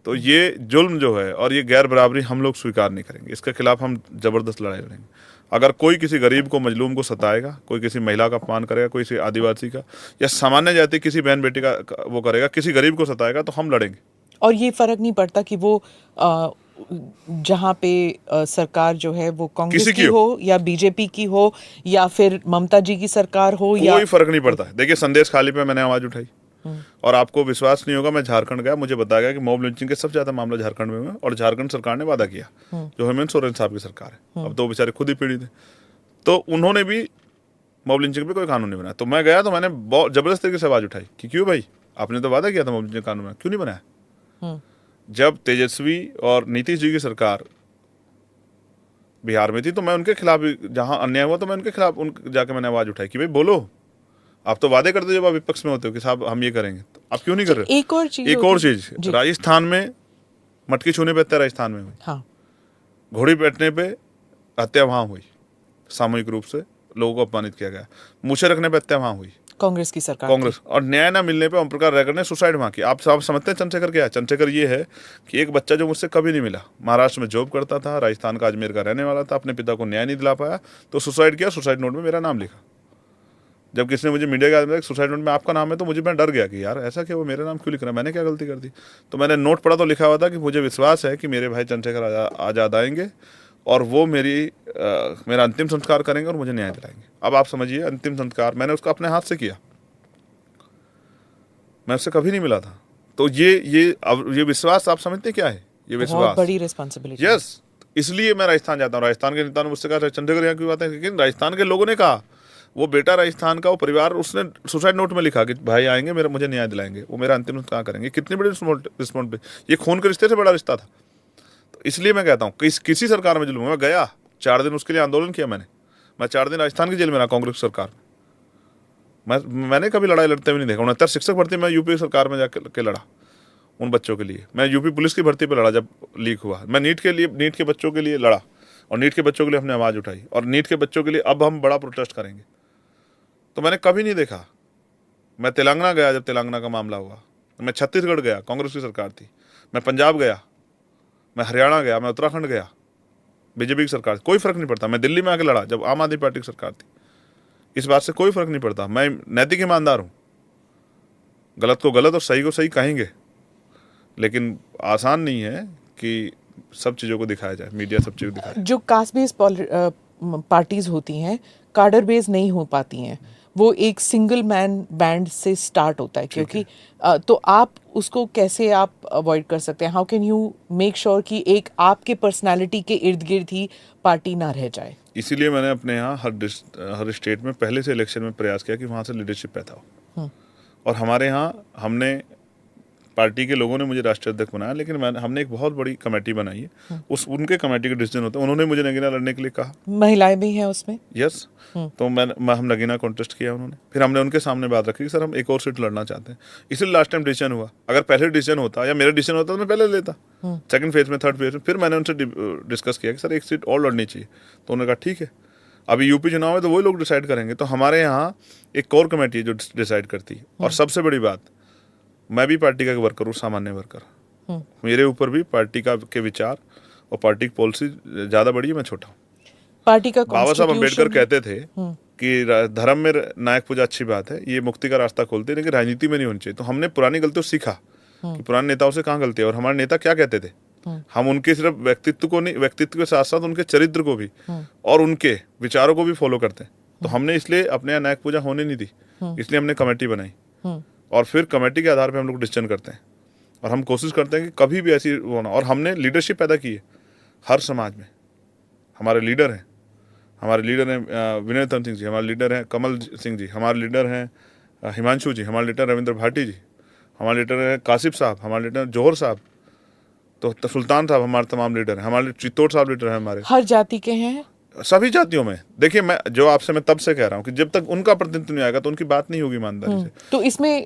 तो ये जुल्म जो है और ये गैर बराबरी हम लोग स्वीकार नहीं करेंगे, इसके खिलाफ हम जबरदस्त लड़ाई लड़ेंगे। अगर कोई किसी गरीब को, मजलूम को सताएगा, कोई किसी महिला का अपमान करेगा, कोई किसी आदिवासी का या सामान्य जाति किसी बहन बेटी का वो करेगा, किसी गरीब को सताएगा, तो हम लड़ेंगे। और ये फर्क नहीं पड़ता कि वो जहाँ पे सरकार जो है वो कांग्रेस की हो या बीजेपी की हो या फिर ममता जी की सरकार हो, या कोई फर्क नहीं पड़ता। देखिए, संदेश खाली पे मैंने आवाज उठाई, और आपको विश्वास नहीं होगा, मैं झारखंड गया, मुझे बताया गया कि मॉब लिंचिंग के सबसे ज्यादा मामला झारखंड में हुए, और झारखंड सरकार ने वादा किया, जो हेमंत सोरेन साहब की सरकार है, अब तो बेचारे खुद ही पीड़ित है, तो उन्होंने भी मॉब लिंचिंग पे कोई कानून नहीं बनाया। तो मैं गया तो मैंने बहुत जबरदस्त तरीके से आवाज़ उठाई कि क्यों भाई, आपने तो वादा किया था मॉब लिंचिंग कानून बनाया, क्यों नहीं बनाया। जब तेजस्वी और नीतीश जी की सरकार बिहार में थी तो मैं उनके खिलाफ भी, जहां अन्याय हुआ तो मैं उनके खिलाफ जाके मैंने आवाज़ उठाई कि भाई बोलो, आप तो वादे करते हो जब आप विपक्ष में होते हो कि साहब हम ये करेंगे, तो आप क्यों नहीं कर रहे। एक और चीज एक और चीज, राजस्थान में मटकी छूने पे हत्या राजस्थान में हुई। हाँ। घोड़ी बैठने पे हत्या वहां हुई, सामूहिक रूप से लोगों को अपमानित किया गया। मूछे रखने पे हत्या वहां हुई, कांग्रेस की सरकार कांग्रेस। और न्याय ना मिलने पे ओम प्रकाश रायकर ने सुसाइड वहां की। आप समझते हैं चंद्रशेखर क्या है। चंद्रशेखर ये है कि एक बच्चा जो मुझसे कभी नहीं मिला, महाराष्ट्र में जॉब करता था, राजस्थान का अजमेर का रहने वाला था, अपने पिता को न्याय नहीं दिला पाया तो सुसाइड किया, सुसाइड नोट में मेरा नाम लिखा। जब किसी ने मुझे मीडिया के आदमी सुसाइड नोट में आपका नाम है तो मुझे, मैं डर गया कि यार ऐसा क्या, वो मेरा नाम क्यों लिख रहा है, मैंने क्या गलती कर दी। तो मैंने नोट पढ़ा तो लिखा हुआ था कि मुझे विश्वास है कि मेरे भाई चंद्रशेखर आज़ाद आएंगे और वो मेरा अंतिम संस्कार करेंगे और मुझे न्याय दिलाएंगे। अब आप समझिए, अंतिम संस्कार मैंने उसका अपने हाथ से किया, मैं उससे कभी नहीं मिला था। तो ये विश्वास आप समझते क्या है, ये विश्वास बहुत बड़ी रिस्पॉन्सिबिलिटी। यस, इसलिए मैं राजस्थान जाता हूँ। राजस्थान के नेता ने मुझसे कहा चंद्रशेखर यहाँ क्यों आते हैं, लेकिन राजस्थान के लोगों ने कहा, वो बेटा राजस्थान का, वो परिवार, उसने सुसाइड नोट में लिखा कि भाई आएंगे, मुझे न्याय दिलाएंगे, वो मेरा अंतिम संस्कार करेंगे। कितनी बड़ी रिस्पॉन्स, ये खून के रिश्ते से बड़ा रिश्ता था। तो इसलिए मैं कहता हूँ किसी सरकार में जुल्म, मैं गया 4 दिन उसके लिए आंदोलन किया मैं 4 दिन राजस्थान की जेल में रहा कांग्रेस सरकार में। मैंने कभी लड़ाई लड़ते हुए नहीं देखा। 69 शिक्षक भर्ती मैं यूपी सरकार में जाके लड़ा उन बच्चों के लिए। मैं यूपी पुलिस की भर्ती पर लड़ा जब लीक हुआ। मैं नीट के बच्चों के लिए लड़ा और नीट के बच्चों के लिए हमने आवाज़ उठाई और नीट के बच्चों के लिए अब हम बड़ा प्रोटेस्ट करेंगे। तो मैंने कभी नहीं देखा। मैं तेलंगाना गया जब तेलंगाना का मामला हुआ, मैं छत्तीसगढ़ गया, कांग्रेस की सरकार थी, मैं पंजाब गया, मैं हरियाणा गया, मैं उत्तराखंड गया, बीजेपी की सरकार, कोई फर्क नहीं पड़ता। मैं दिल्ली में आके लड़ा जब आम आदमी पार्टी की सरकार थी। इस बात से कोई फर्क नहीं पड़ता। मैं नैतिक ईमानदार हूँ, गलत को गलत और सही को सही कहेंगे, लेकिन आसान नहीं है कि सब चीज़ों को दिखाया जाए, मीडिया सब चीज़ दिखाए। जो कास्ट बेस्ड पार्टीज होती हैं, कार्डर बेस्ड नहीं हो पाती हैं, वो एक सिंगल मैन बैंड से स्टार्ट होता है, क्योंकि तो आप उसको कैसे आप अवॉइड कर सकते हैं? How can you make sure कि एक आपके पर्सनालिटी के इर्द गिर्द ही पार्टी ना रह जाए? इसीलिए मैंने अपने यहाँ हर स्टेट में पहले से इलेक्शन में प्रयास किया कि वहाँ से लीडरशिप पैदा हो। और हमारे यहाँ हमने, पार्टी के लोगों ने मुझे राष्ट्रीय अध्यक्ष बनाया, लेकिन हमने एक बहुत बड़ी कमेटी बनाई है। उनके कमेटी के डिसीजन होते हैं। उन्होंने मुझे नगीना लड़ने के लिए कहा, महिलाएं भी हैं उसमें। यस। तो हम नगीना कॉन्टेस्ट किया उन्होंने, फिर हमने उनके सामने बात रखी कि सर हम एक और सीट लड़ना चाहते हैं। इसलिए लास्ट टाइम डिसीजन हुआ। अगर पहले डिसीजन होता या मेरा डिसीजन होता तो मैं पहले लेता, सेकंड फेज में, थर्ड फेज में। फिर मैंने उनसे डिस्कस किया कि सर एक सीट और लड़नी चाहिए। तो उन्होंने कहा ठीक है, अभी यूपी चुनाव है तो वही लोग डिसाइड करेंगे। तो हमारे यहाँ एक कोर कमेटी है जो डिसाइड करती है। और सबसे बड़ी बात, मैं भी पार्टी का वर्कर हूँ, सामान्य वर्कर। मेरे ऊपर भी पार्टी के विचार और पार्टी की पॉलिसी ज़्यादा बड़ी है, मैं छोटा हूँ। पार्टी का बाबा साहब अम्बेडकर कहते थे कि धर्म में नायक पूजा अच्छी बात है, ये मुक्ति का रास्ता खोलती है, लेकिन राजनीति में नहीं होनी चाहिए। तो हमने पुरानी गलतियों से सीखा कि पुराने नेताओं से कहाँ गलती है और हमारे नेता क्या कहते थे। हम उनके सिर्फ व्यक्तित्व को नहीं, व्यक्तित्व के साथ साथ उनके चरित्र को भी और उनके विचारों को भी फॉलो करते हैं। तो हमने इसलिए अपने यहाँ नायक पूजा होने नहीं दी, इसलिए हमने कमेटी बनाई। और फिर कमेटी के आधार पर हम लोग डिसीजन करते हैं और हम कोशिश करते हैं कि कभी भी ऐसी होना। और हमने लीडरशिप पैदा की है हर समाज में। हमारे लीडर हैं विनय तन सिंह जी, हमारे लीडर हैं कमल सिंह जी, हमारे लीडर हैं हिमांशु जी, हमारे लीडर रविंद्र भाटी जी, हमारे लीडर हैं कासिफ साहब, हमारे लीडर जौहर साहब, तो सुल्तान साहब हमारे तमाम लीडर हैं, हमारे चित्तौड़ साहब लीडर हैं हमारे। हर जाति के हैं, सभी जातियों में। देखिए, मैं तब से कह रहा हूँ कि जब तक उनका प्रतिनिधित्व नहीं आएगा तो उनकी बात नहीं होगी ईमानदारी से। तो इसमें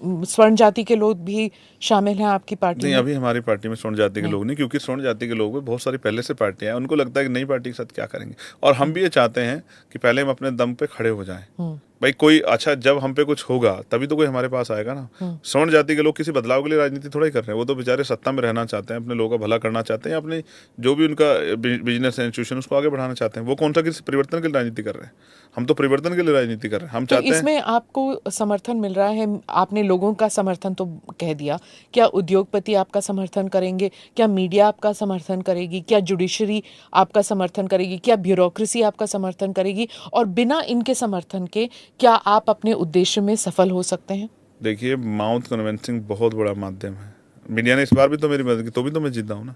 स्वर्ण जाति के लोग भी शामिल हैं आपकी पार्टी नहीं, में? अभी हमारी पार्टी में स्वर्ण जाति के लोग नहीं, क्योंकि स्वर्ण जाति के लोग में बहुत सारी पहले से पार्टियां हैं। उनको लगता है कि नई पार्टी के साथ क्या करेंगे। और हम भी ये चाहते हैं कि पहले हम अपने दम पे खड़े हो जाएं। भाई कोई अच्छा, जब हम पे कुछ होगा तभी तो कोई हमारे पास आएगा ना। स्वर्ण जाति के लोग किसी बदलाव के लिए राजनीति थोड़ा ही कर रहे हैं। वो तो बेचारे सत्ता में रहना चाहते हैं, अपने लोगों का भला करना चाहते हैं, अपने जो भी उनका बिजनेस है, इंस्टीट्यूशन, उसको आगे बढ़ाना चाहते हैं। वो कौन सा किसी परिवर्तन के लिए राजनीति कर रहे हैं? हम तो परिवर्तन के लिए राजनीति कर रहे हैं। हम चाहते हैं। इसमें आपको समर्थन मिल रहा है, आपने लोगों का समर्थन तो कह दिया, क्या उद्योगपति आपका समर्थन करेंगे? क्या मीडिया आपका समर्थन करेगी? क्या जुडिशरी आपका समर्थन करेगी? क्या ब्यूरोक्रेसी आपका समर्थन करेगी? और बिना इनके समर्थन के क्या आप अपने उद्देश्य में सफल हो सकते हैं? देखिए, माउथ कन्विंसिंग बहुत बड़ा माध्यम है। मीडिया ने इस बार भी तो मेरी मदद की, तो भी तो मैं जीता हूँ ना।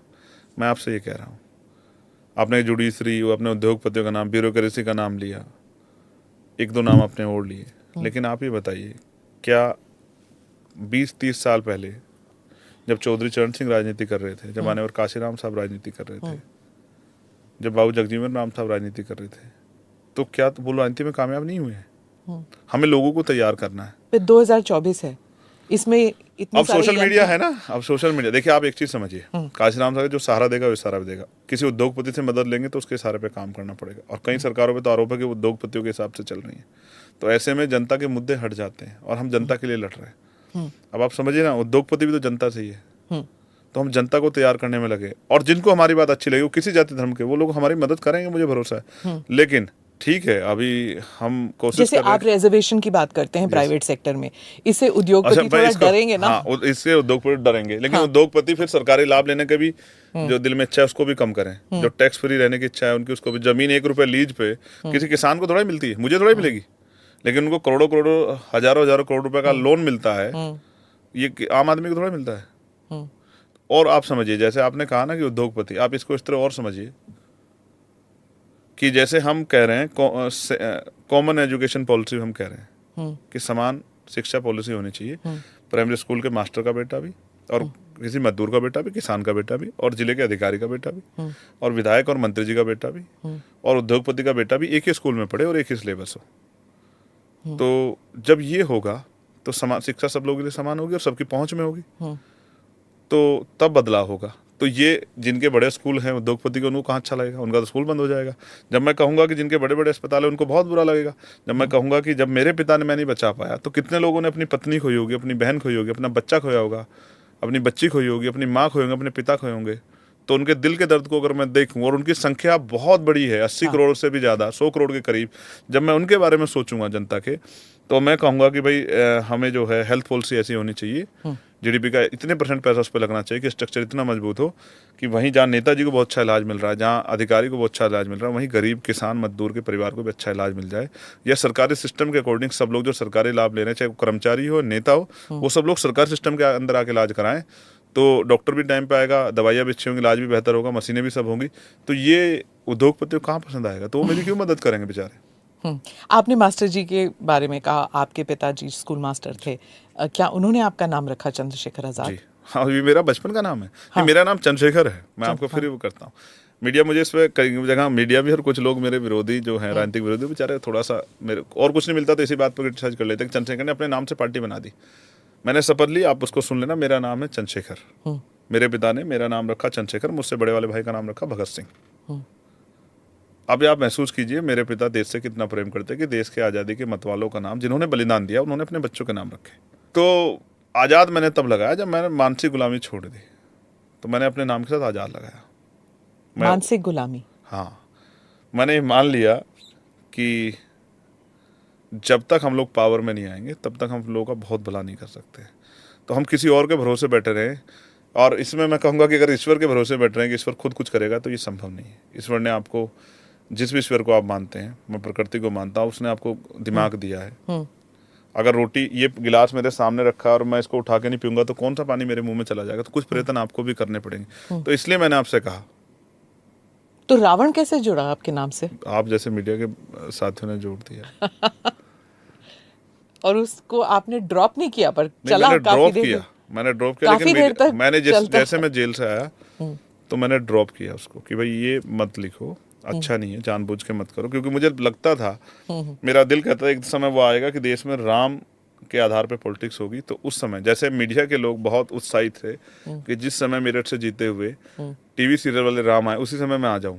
मैं आपसे ये कह रहा हूँ, आपने जुडिशरी, अपने उद्योगपतियों का नाम, ब्यूरोक्रेसी का नाम लिया, एक दो नाम आपने ओढ़ लिए, लेकिन आप ही बताइए, क्या 20-30 साल पहले जब चौधरी चरण सिंह राजनीति कर रहे थे, जब मान्यवर काशीराम साहब राजनीति कर रहे थे, जब बाबू जगजीवन राम साहब राजनीति कर रहे थे, तो क्या वो राजनीति में कामयाब नहीं हुए हैं? हमें लोगों को तैयार करना है। फिर 2024 है, इसमें इतने अब सोशल मीडिया है ना, अब सोशल मीडिया देखिए, आप एक चीज समझिए, काशीराम साहब जो सहारा देगा वो सहारा भी देगा। किसी उद्योगपति से मदद लेंगे तो उसके सहारे पे काम करना पड़ेगा, और कई सरकारों पे तो आरोप है कि वो उद्योगपतियों के हिसाब से चल रही है। तो ऐसे में जनता के मुद्दे हट जाते हैं, और हम जनता के लिए लड़ रहे हैं। अब आप समझिए ना, उद्योगपति भी तो जनता से ही है, तो हम जनता को तैयार करने में लगे, और जिनको हमारी बात अच्छी लगी, वो किसी जाति धर्म के, वो लोग हमारी मदद करेंगे, मुझे भरोसा है। लेकिन ठीक है, अभी हम कोशिश जैसे कर रहे हैं। आप रिजर्वेशन की बात करते हैं प्राइवेट सेक्टर में, इससे उद्योगपति थोड़ा डरेंगे ना? हाँ, इससे उद्योगपति डरेंगे, लेकिन उद्योगपति फिर सरकारी लाभ लेने के भी जो दिल में इच्छा है उसको भी कम करें। जो टैक्स फ्री रहने की इच्छा है उनकी, उसको भी। जमीन 1 रुपए लीज पे किसी किसान को थोड़ा मिलती है, मुझे थोड़ा मिलेगी, लेकिन उनको करोड़ों करोड़ों हजारों हजारों करोड़ रुपए का लोन मिलता है, ये आम आदमी को थोड़ा मिलता है। और आप समझिए, जैसे आपने कहा ना कि उद्योगपति, आप इसको इस तरह और समझिए कि जैसे हम कह रहे हैं कॉमन एजुकेशन पॉलिसी, हम कह रहे हैं कि समान शिक्षा पॉलिसी होनी चाहिए। प्राइमरी स्कूल के मास्टर का बेटा भी, और किसी मजदूर का बेटा भी, किसान का बेटा भी, और जिले के अधिकारी का बेटा भी, और विधायक और मंत्री जी का बेटा भी, और उद्योगपति का बेटा भी एक ही स्कूल में पढ़े और एक ही सिलेबस हो। तो जब ये होगा तो समान शिक्षा सब लोगों के लिए समान होगी और सबकी पहुंच में होगी, तो तब बदलाव होगा। तो ये जिनके बड़े स्कूल हैं उद्योगपति को, उनको कहाँ अच्छा लगेगा? उनका तो स्कूल बंद हो जाएगा। जब मैं कहूँगा कि जिनके बड़े बड़े अस्पताल है, उनको बहुत बुरा लगेगा। जब मैं कहूँगा कि जब मेरे पिता ने मैं नहीं बचा पाया, तो कितने लोगों ने अपनी पत्नी खोई होगी, अपनी बहन खोई होगी, अपना बच्चा खोया होगा, अपनी बच्ची खोई होगी, अपनी माँ खोई होंगे, अपने पिता खोए होंगे। तो उनके दिल के दर्द को अगर मैं देखूँ, और उनकी संख्या बहुत बड़ी है, 80 करोड़ से भी ज़्यादा, 100 करोड़ के करीब, जब मैं उनके बारे में सोचूंगा जनता के, तो मैं कहूँगा कि भाई हमें जो है हेल्थ पॉलिसी ऐसी होनी चाहिए, जीडीपी का इतने % पैसा उस पर लगना चाहिए कि स्ट्रक्चर इतना मजबूत हो कि वहीं जहाँ नेताजी को बहुत अच्छा इलाज मिल रहा है, जहाँ अधिकारी को बहुत अच्छा इलाज मिल रहा है, वहीं गरीब किसान मजदूर के परिवार को भी अच्छा इलाज मिल जाए। या सरकारी सिस्टम के अकॉर्डिंग सब लोग जो सरकारी लाभ ले रहे हैं, चाहे वो कर्मचारी हो, नेता हो, वो सब लोग सरकारी सिस्टम के अंदर आके इलाज कराएं, तो डॉक्टर भी टाइम पे आएगा, दवाइयाँ भी अच्छी होंगी, इलाज भी बेहतर होगा, मशीनें भी सब होंगी। तो ये उद्योगपतियों को कहाँ पसंद आएगा? तो वो मेरी क्यों मदद करेंगे बेचारे? आपने मास्टर जी के बारे में कहा, आपके पिताजी स्कूल मास्टर थे, क्या उन्होंने आपका नाम रखा चंद्रशेखर आजाद? जी हाँ, ये मेरा बचपन का नाम है। हाँ। मेरा नाम चंद्रशेखर है। मैं आपको फिर वो करता हूँ। मीडिया मुझे इस पर कई जगह, मीडिया भी और कुछ लोग मेरे विरोधी जो हैं, राजनीतिक विरोधी, बेचारे थोड़ा सा मेरे और कुछ नहीं मिलता तो इसी बात पर क्रिटिसाइज कर लेते हैं। चंद्रशेखर ने अपने नाम से पार्टी बना दी। मैंने शपथ ली, आप उसको सुन लेना, मेरा नाम है चंद्रशेखर। मेरे पिता ने मेरा नाम रखा चंद्रशेखर, मुझसे बड़े वाले भाई का नाम रखा भगत सिंह। अब आप महसूस कीजिए मेरे पिता देश से कितना प्रेम करते कि देश के आज़ादी के मतवालों का नाम, जिन्होंने बलिदान दिया, उन्होंने अपने बच्चों के नाम रखे। तो आज़ाद मैंने तब लगाया जब मैंने मानसिक गुलामी छोड़ दी, तो मैंने अपने नाम के साथ आज़ाद लगाया। मानसिक गुलामी? हाँ, मैंने मान लिया कि जब तक हम लोग पावर में नहीं आएंगे तब तक हम लोगों का बहुत भला नहीं कर सकते। तो हम किसी और के भरोसे बैठे रहें, और इसमें मैं कहूँगा कि अगर ईश्वर के भरोसे बैठ रहे हैं कि ईश्वर खुद कुछ करेगा, तो ये संभव नहीं है। ईश्वर ने आपको, जिस भी ईश्वर को आप मानते हैं, मैं प्रकृति को मानता हूँ, उसने आपको दिमाग दिया है। अगर रोटी, ये गिलास मेरे सामने रखा है और मैं इसको उठा के नहीं पीऊंगा तो कौन सा पानी मेरे मुंह में चला जाएगा? तो कुछ प्रयत्न आपको भी करने पड़ेंगे। तो इसलिए मैंने आपसे कहा। तो रावण कैसे जुड़ा आपके नाम से? आप जैसे मीडिया के साथियों ने जोड़ दिया। और उसको आपने ड्रॉप नहीं किया, पर चला मैंने काफी ड्रॉप देर किया, मैंने ड्रॉप किया, काफी देर तक मैंने चलता जैसे मैं जेल से आया तो मैंने ड्रॉप किया उसको कि भाई ये मत लिखो, अच्छा नहीं है, जानबूझ के मत करो। क्योंकि मुझे लगता था, मेरा दिल कहता था एक समय वो आएगा कि देश में राम के आधार पे पॉलिटिक्स होगी। तो उस समय जैसे मीडिया के लोग बहुत उत्साहित थे कि जिस समय मेरठ से जीते हुए टीवी सीरियल वाले राम आए, उसी समय मैं आ जाऊं।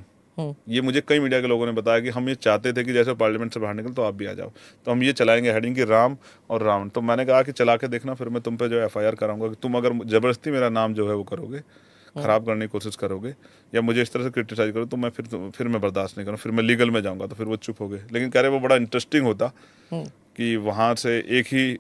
ये मुझे कई मीडिया के लोगों ने बताया कि हम ये चाहते थे कि जैसे पार्लियामेंट से बाहर निकल तो आप भी आ जाओ, तो हम ये चलाएंगे हेडिंग की राम और रावण। तो मैंने कहा कि चला के देखना, फिर मैं तुम पे जो FIR कराऊंगा कि तुम अगर जबरदस्ती मेरा नाम जो है वो करोगे, खराब करने की कोशिश करोगे, या मुझे इस तरह से क्रिटिसाइज करो, तो मैं फिर मैं बर्दाश्त नहीं करूँ, फिर मैं लीगल में जाऊँगा। तो फिर वो चुप हो गए। लेकिन कह रहे वो बड़ा इंटरेस्टिंग होता कि वहाँ से एक ही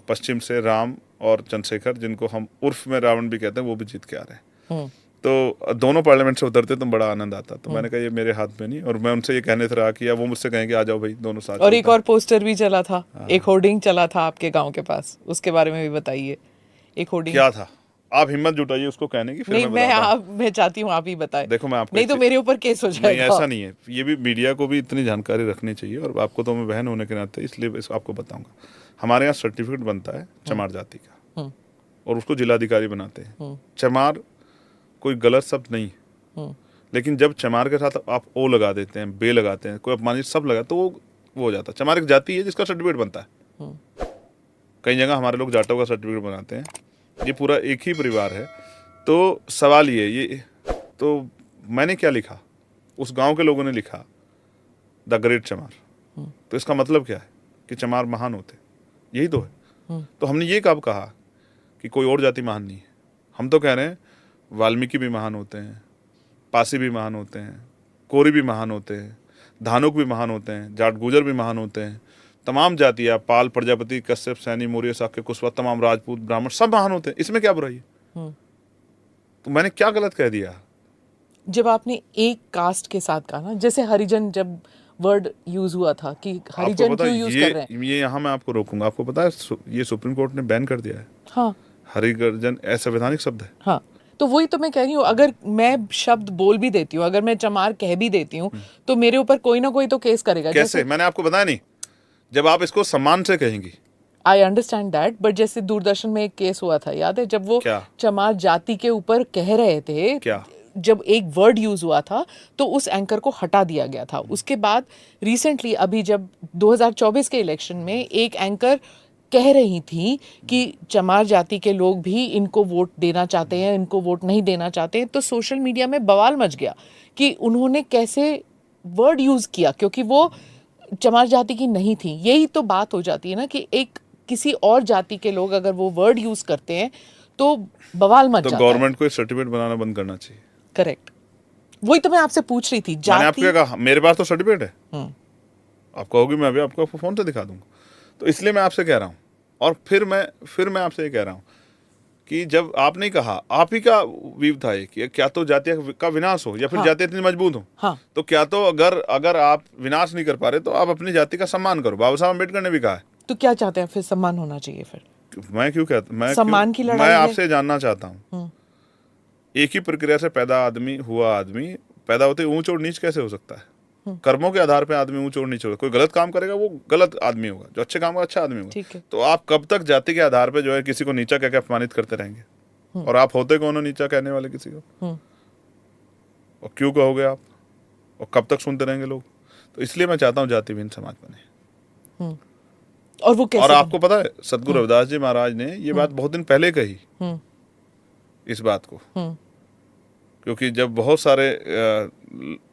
पश्चिम से राम और चंद्रशेखर, जिनको हम उर्फ में रावण भी कहते हैं, वो भी जीत के आ रहे हैं। तो दोनों पार्लियामेंट से उतरते तो बड़ा आनंद आता। तो मैंने कहा ये मेरे हाथ में नहीं, और मैं उनसे ये कहने से रहा कि या वो मुझसे कहें कि आ जाओ भाई दोनों साथ। और एक और पोस्टर भी चला था, एक होर्डिंग चला था आपके गांव के पास, उसके बारे में भी बताइए। एक होर्डिंग क्या था? आप हिम्मत जुटाइए उसको कहने की, फिर नहीं, मैं बताता हूँ। मैं चाहती हूँ आप ही बताएं। देखो मैं आपको नहीं तो मेरे ऊपर केस हो नहीं, जाएगा। ऐसा नहीं है, ये भी मीडिया को भी इतनी जानकारी रखनी चाहिए, और आपको तो मैं बहन होने के नाते इसलिए आपको बताऊंगा। हमारे यहाँ सर्टिफिकेट बनता है चमार जाति का, और उसको जिलाधिकारी बनाते हैं। चमार कोई गलत शब्द नहीं है, लेकिन जब चमार के साथ आप ओ लगा देते हैं, बे लगाते हैं, कोई अपमानित शब्द लगा, तो वो हो जाता है। चमार एक जाति है जिसका सर्टिफिकेट बनता है। कई जगह हमारे लोग जाटों का सर्टिफिकेट बनाते हैं, ये पूरा एक ही परिवार है। तो सवाल ये तो मैंने क्या लिखा, उस गांव के लोगों ने लिखा द ग्रेट चमार, तो इसका मतलब क्या है कि चमार महान होते, यही तो है। तो हमने ये कब कहा कि कोई और जाति महान नहीं है? हम तो कह रहे हैं वाल्मीकि भी महान होते हैं, पासी भी महान होते हैं, कोरी भी महान होते हैं, धानुक भी महान होते हैं, जाट गुजर भी महान होते हैं, तमाम जातियाँ, पाल, प्रजापति, कश्यप, सैनी, मौर्य, शाक्य, कुशवा, तमाम राजपूत, ब्राह्मण सब महान होते हैं। इसमें क्या बुराई है? तो मैंने क्या गलत कह दिया? जब आपने एक कास्ट के साथ कहा ना, जैसे हरिजन, जब वर्ड यूज हुआ था कि हरिजन क्यों यूज कर रहे हैं, ये यहाँ मैं आपको रोकूंगा। आपको पता है ये सुप्रीम कोर्ट ने बैन कर दिया है। हाँ, हरिजन असंवैधानिक शब्द है। हाँ, तो वही तो मैं कह रही हूँ, अगर मैं शब्द बोल भी देती हूँ, अगर मैं चमार कह भी देती हूँ, तो मेरे ऊपर कोई ना कोई तो केस करेगा। कैसे? मैंने आपको बताया नहीं, जब आप इसको सम्मान से कहेंगी। आई अंडरस्टैंड दैट, बट जैसे दूरदर्शन में एक केस हुआ था, याद है, जब वो क्या? चमार जाति के ऊपर कह रहे थे, क्या? जब एक वर्ड यूज हुआ था तो उस एंकर को हटा दिया गया था। उसके बाद रिसेंटली अभी जब 2024 के इलेक्शन में एक एंकर कह रही थी कि चमार जाति के लोग भी इनको वोट देना चाहते हैं, इनको वोट नहीं देना चाहते हैं, तो सोशल मीडिया में बवाल मच गया कि उन्होंने कैसे वर्ड यूज किया, क्योंकि वो चमार जाति की नहीं थी। यही तो बात हो जाती है ना कि एक किसी और जाति के लोग अगर वो वर्ड यूज करते हैं तो बवाल मच जाता है। तो गवर्नमेंट को सर्टिफिकेट बनाना बंद करना चाहिए। करेक्ट, वही तो मैं आपसे पूछ रही थी। मैंने आपको क्या कहा? मेरे पास तो सर्टिफिकेट है। आप कहोगी मैं अभी आपको फोन से दिखा दूंगा। तो इसलिए मैं आपसे कह रहा हूँ, और फिर मैं आपसे ये कह रहा हूँ कि जब आपने कहा, आप ही का व्यू था ये कि क्या तो जाति का विनाश हो, या फिर जाति इतनी मजबूत हो। हाँ। तो क्या तो अगर आप विनाश नहीं कर पा रहे तो आप अपनी जाति का सम्मान करो। बाबा साहब अम्बेडकर ने भी कहा है। तो क्या चाहते हैं फिर? सम्मान होना चाहिए फिर? मैं क्यों कहता, मैं सम्मान की लड़ाई मैं है। आपसे जानना चाहता हूँ, एक ही प्रक्रिया से पैदा आदमी पैदा होते ऊंच और नीच कैसे हो सकता है? कर्मों के आधार पे आदमी ऊंच और नीच होगा। कोई गलत काम करेगा वो गलत आदमी होगा, जो अच्छे काम का अच्छा आदमी होगा। तो आप कब तक जाति के आधार पे जो है किसी को नीचा कह के अपमानित करते रहेंगे? और आप होते कौन हो नीचा कहने वाले किसी को? और क्यों कहोगे आप? और कब तक सुनते रहेंगे लोग? तो इसलिए मैं चाहता हूँ जाति विहीन समाज बने। और वो कैसे? और आपको पता है सदगुरु रविदास जी महाराज ने ये बात बहुत दिन पहले कही, इस बात को, क्योंकि जब बहुत सारे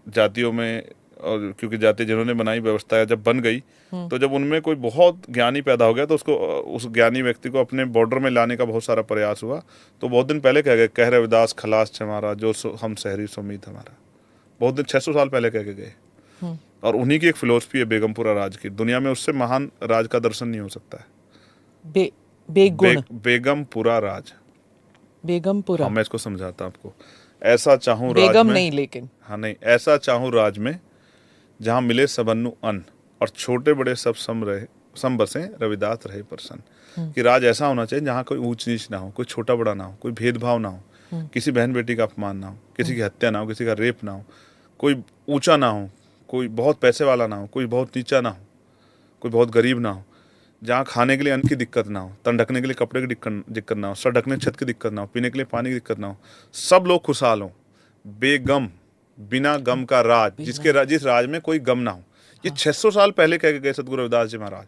जातियों में, और क्योंकि जाति जिन्होंने बनाई व्यवस्था जब बन गई, तो जब उनमें कोई बहुत ज्ञानी पैदा हो गया तो उसको, उस ज्ञानी व्यक्ति को अपने बॉर्डर में लाने का बहुत सारा प्रयास हुआ। तो बहुत दिन पहले कह गए, कह रविदास खलास हमारा, जो हम शहरी सुमीत हमारा। बहुत दिन 600 साल पहले कह के गए। और उन्हीं की एक फिलोसफी है बेगमपुरा राज की। दुनिया में उससे महान राज का दर्शन नहीं हो सकता है। बेगमपुरा राज। बेगमपुरा। हाँ, मैं इसको समझाता आपको। ऐसा चाहूं राज बेगम में, नहीं, लेकिन हाँ नहीं, ऐसा चाहूं राज में जहां मिले सबन्नु अन्न, और छोटे बड़े सब सम बसे, रविदास रहे प्रसन्न। कि राज ऐसा होना चाहिए जहां कोई ऊंच नीच ना हो, कोई छोटा बड़ा ना हो, कोई भेदभाव ना हो, किसी बहन बेटी का अपमान ना हो, किसी की हत्या ना हो, किसी का रेप ना हो, कोई ऊंचा ना हो, कोई बहुत पैसे वाला ना हो, कोई बहुत नीचा ना हो, कोई बहुत गरीब ना हो, जहाँ खाने के लिए अन्न की दिक्कत ना हो, तन ढकने के लिए कपड़े की दिक्कत ना हो, सर ढकने छत की दिक्कत ना हो, पीने के लिए पानी की दिक्कत ना हो, सब लोग खुशहाल हों। बेगम, बिना गम का राज, जिस राज में कोई गम ना हो। ये 600 साल पहले कह के गए सदगुरु रविदास जी महाराज।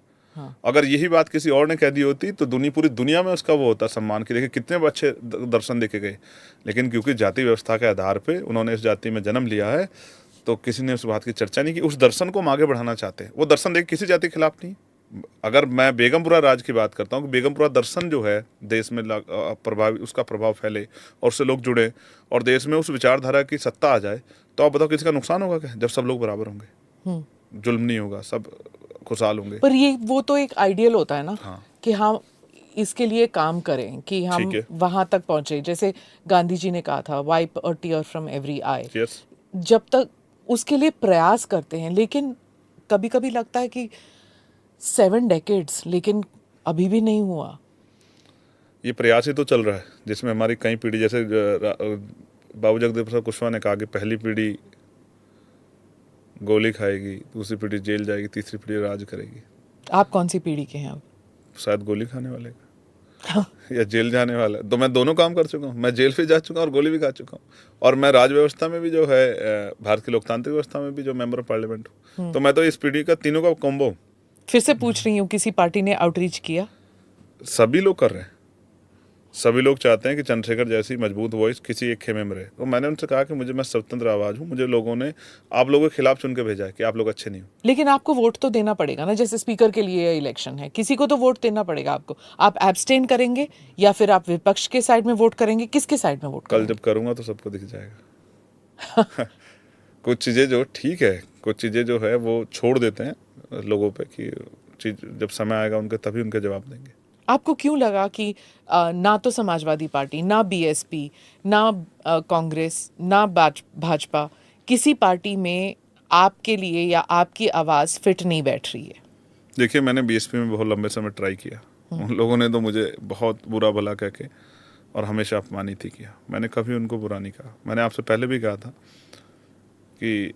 अगर यही बात किसी और ने कह दी होती तो पूरी दुनिया में उसका वो होता सम्मान की। देखिए कितने अच्छे दर्शन देके गए, लेकिन क्योंकि जाति व्यवस्था के आधार पे उन्होंने इस जाति में जन्म लिया है, तो किसी ने उस बात की चर्चा नहीं की। उस दर्शन को हम आगे बढ़ाना चाहते हैं। वो दर्शन देख किसी जाति के खिलाफ नहीं। अगर मैं बेगमपुरा राज की बात करता हूँ कि बेगमपुरा दर्शन जो है देश में उसका प्रभाव फैले और उससे लोग जुड़े और देश में उस विचारधारा की सत्ता आ जाए, तो आप बताओ किसी का नुकसान होगा क्या? जब सब लोग बराबर होंगे, जुल्म नहीं होगा, सब खुशहाल होंगे। पर ये वो तो एक आइडियल होता है ना। हाँ। कि हम इसके लिए काम करें कि हम वहां तक पहुंचे। जैसे गांधी जी ने कहा था, wipe a tear from every eye. जब तक उसके लिए प्रयास करते हैं, लेकिन कभी कभी लगता है कि 7 decades, लेकिन अभी भी नहीं हुआ। ये प्रयास ही तो चल रहा है जिसमें हमारी कई पीढ़ी, जैसे बाबू जगदीप प्रसाद कुशवाहा ने कहा कि पहली पीढ़ी गोली खाएगी, दूसरी पीढ़ी जेल जाएगी, तीसरी पीढ़ी राज करेगी। आप कौन सी पीढ़ी के हैं अब? शायद गोली खाने वाले का या जेल जाने वाला। तो मैं दोनों काम कर चुका हूँ, मैं जेल भी जा चुका हूँ और गोली भी खा चुका हूँ, और मैं राज व्यवस्था में भी जो है, भारत की लोकतांत्रिक व्यवस्था में भी जो मेंबर ऑफ पार्लियामेंट हूँ। तो मैं तो इस पीढ़ी का, तीनों का कॉम्बो हूँ। फिर से पूछ रही हूँ, किसी पार्टी ने आउटरीच किया? सभी लोग कर रहे हैं, सभी लोग चाहते हैं कि चंद्रशेखर जैसी मजबूत वॉइस किसी एक खेमे में रहे। तो मैंने उनसे कहा कि मैं स्वतंत्र आवाज हूँ, मुझे लोगों ने आप लोगों के खिलाफ चुन के भेजा है कि आप लोग अच्छे नहीं हो। लेकिन आपको वोट तो देना पड़ेगा ना, जैसे स्पीकर के लिए इलेक्शन है, किसी को तो वोट देना पड़ेगा आपको। आप एब्सटेन करेंगे या फिर आप विपक्ष के साइड में वोट करेंगे? किसके साइड में वोट कल करेंगे? जब करूंगा तो सबको दिख जाएगा। कुछ चीज़ें जो ठीक है, कुछ चीज़ें जो है वो छोड़ देते हैं लोगों पे कि चीज जब समय आएगा उनके, तभी उनके जवाब देंगे। आपको क्यों लगा कि ना तो समाजवादी पार्टी, ना बीएसपी, ना कांग्रेस, ना भाजपा, किसी पार्टी में आपके लिए या आपकी आवाज फिट नहीं बैठ रही है? देखिए, मैंने बीएसपी में बहुत लंबे समय ट्राई किया, उन लोगों ने तो मुझे बहुत बुरा भला कह के और हमेशा अपमानित ही किया। मैंने कभी उनको बुरा नहीं कहा। मैंने आपसे पहले भी कहा था कि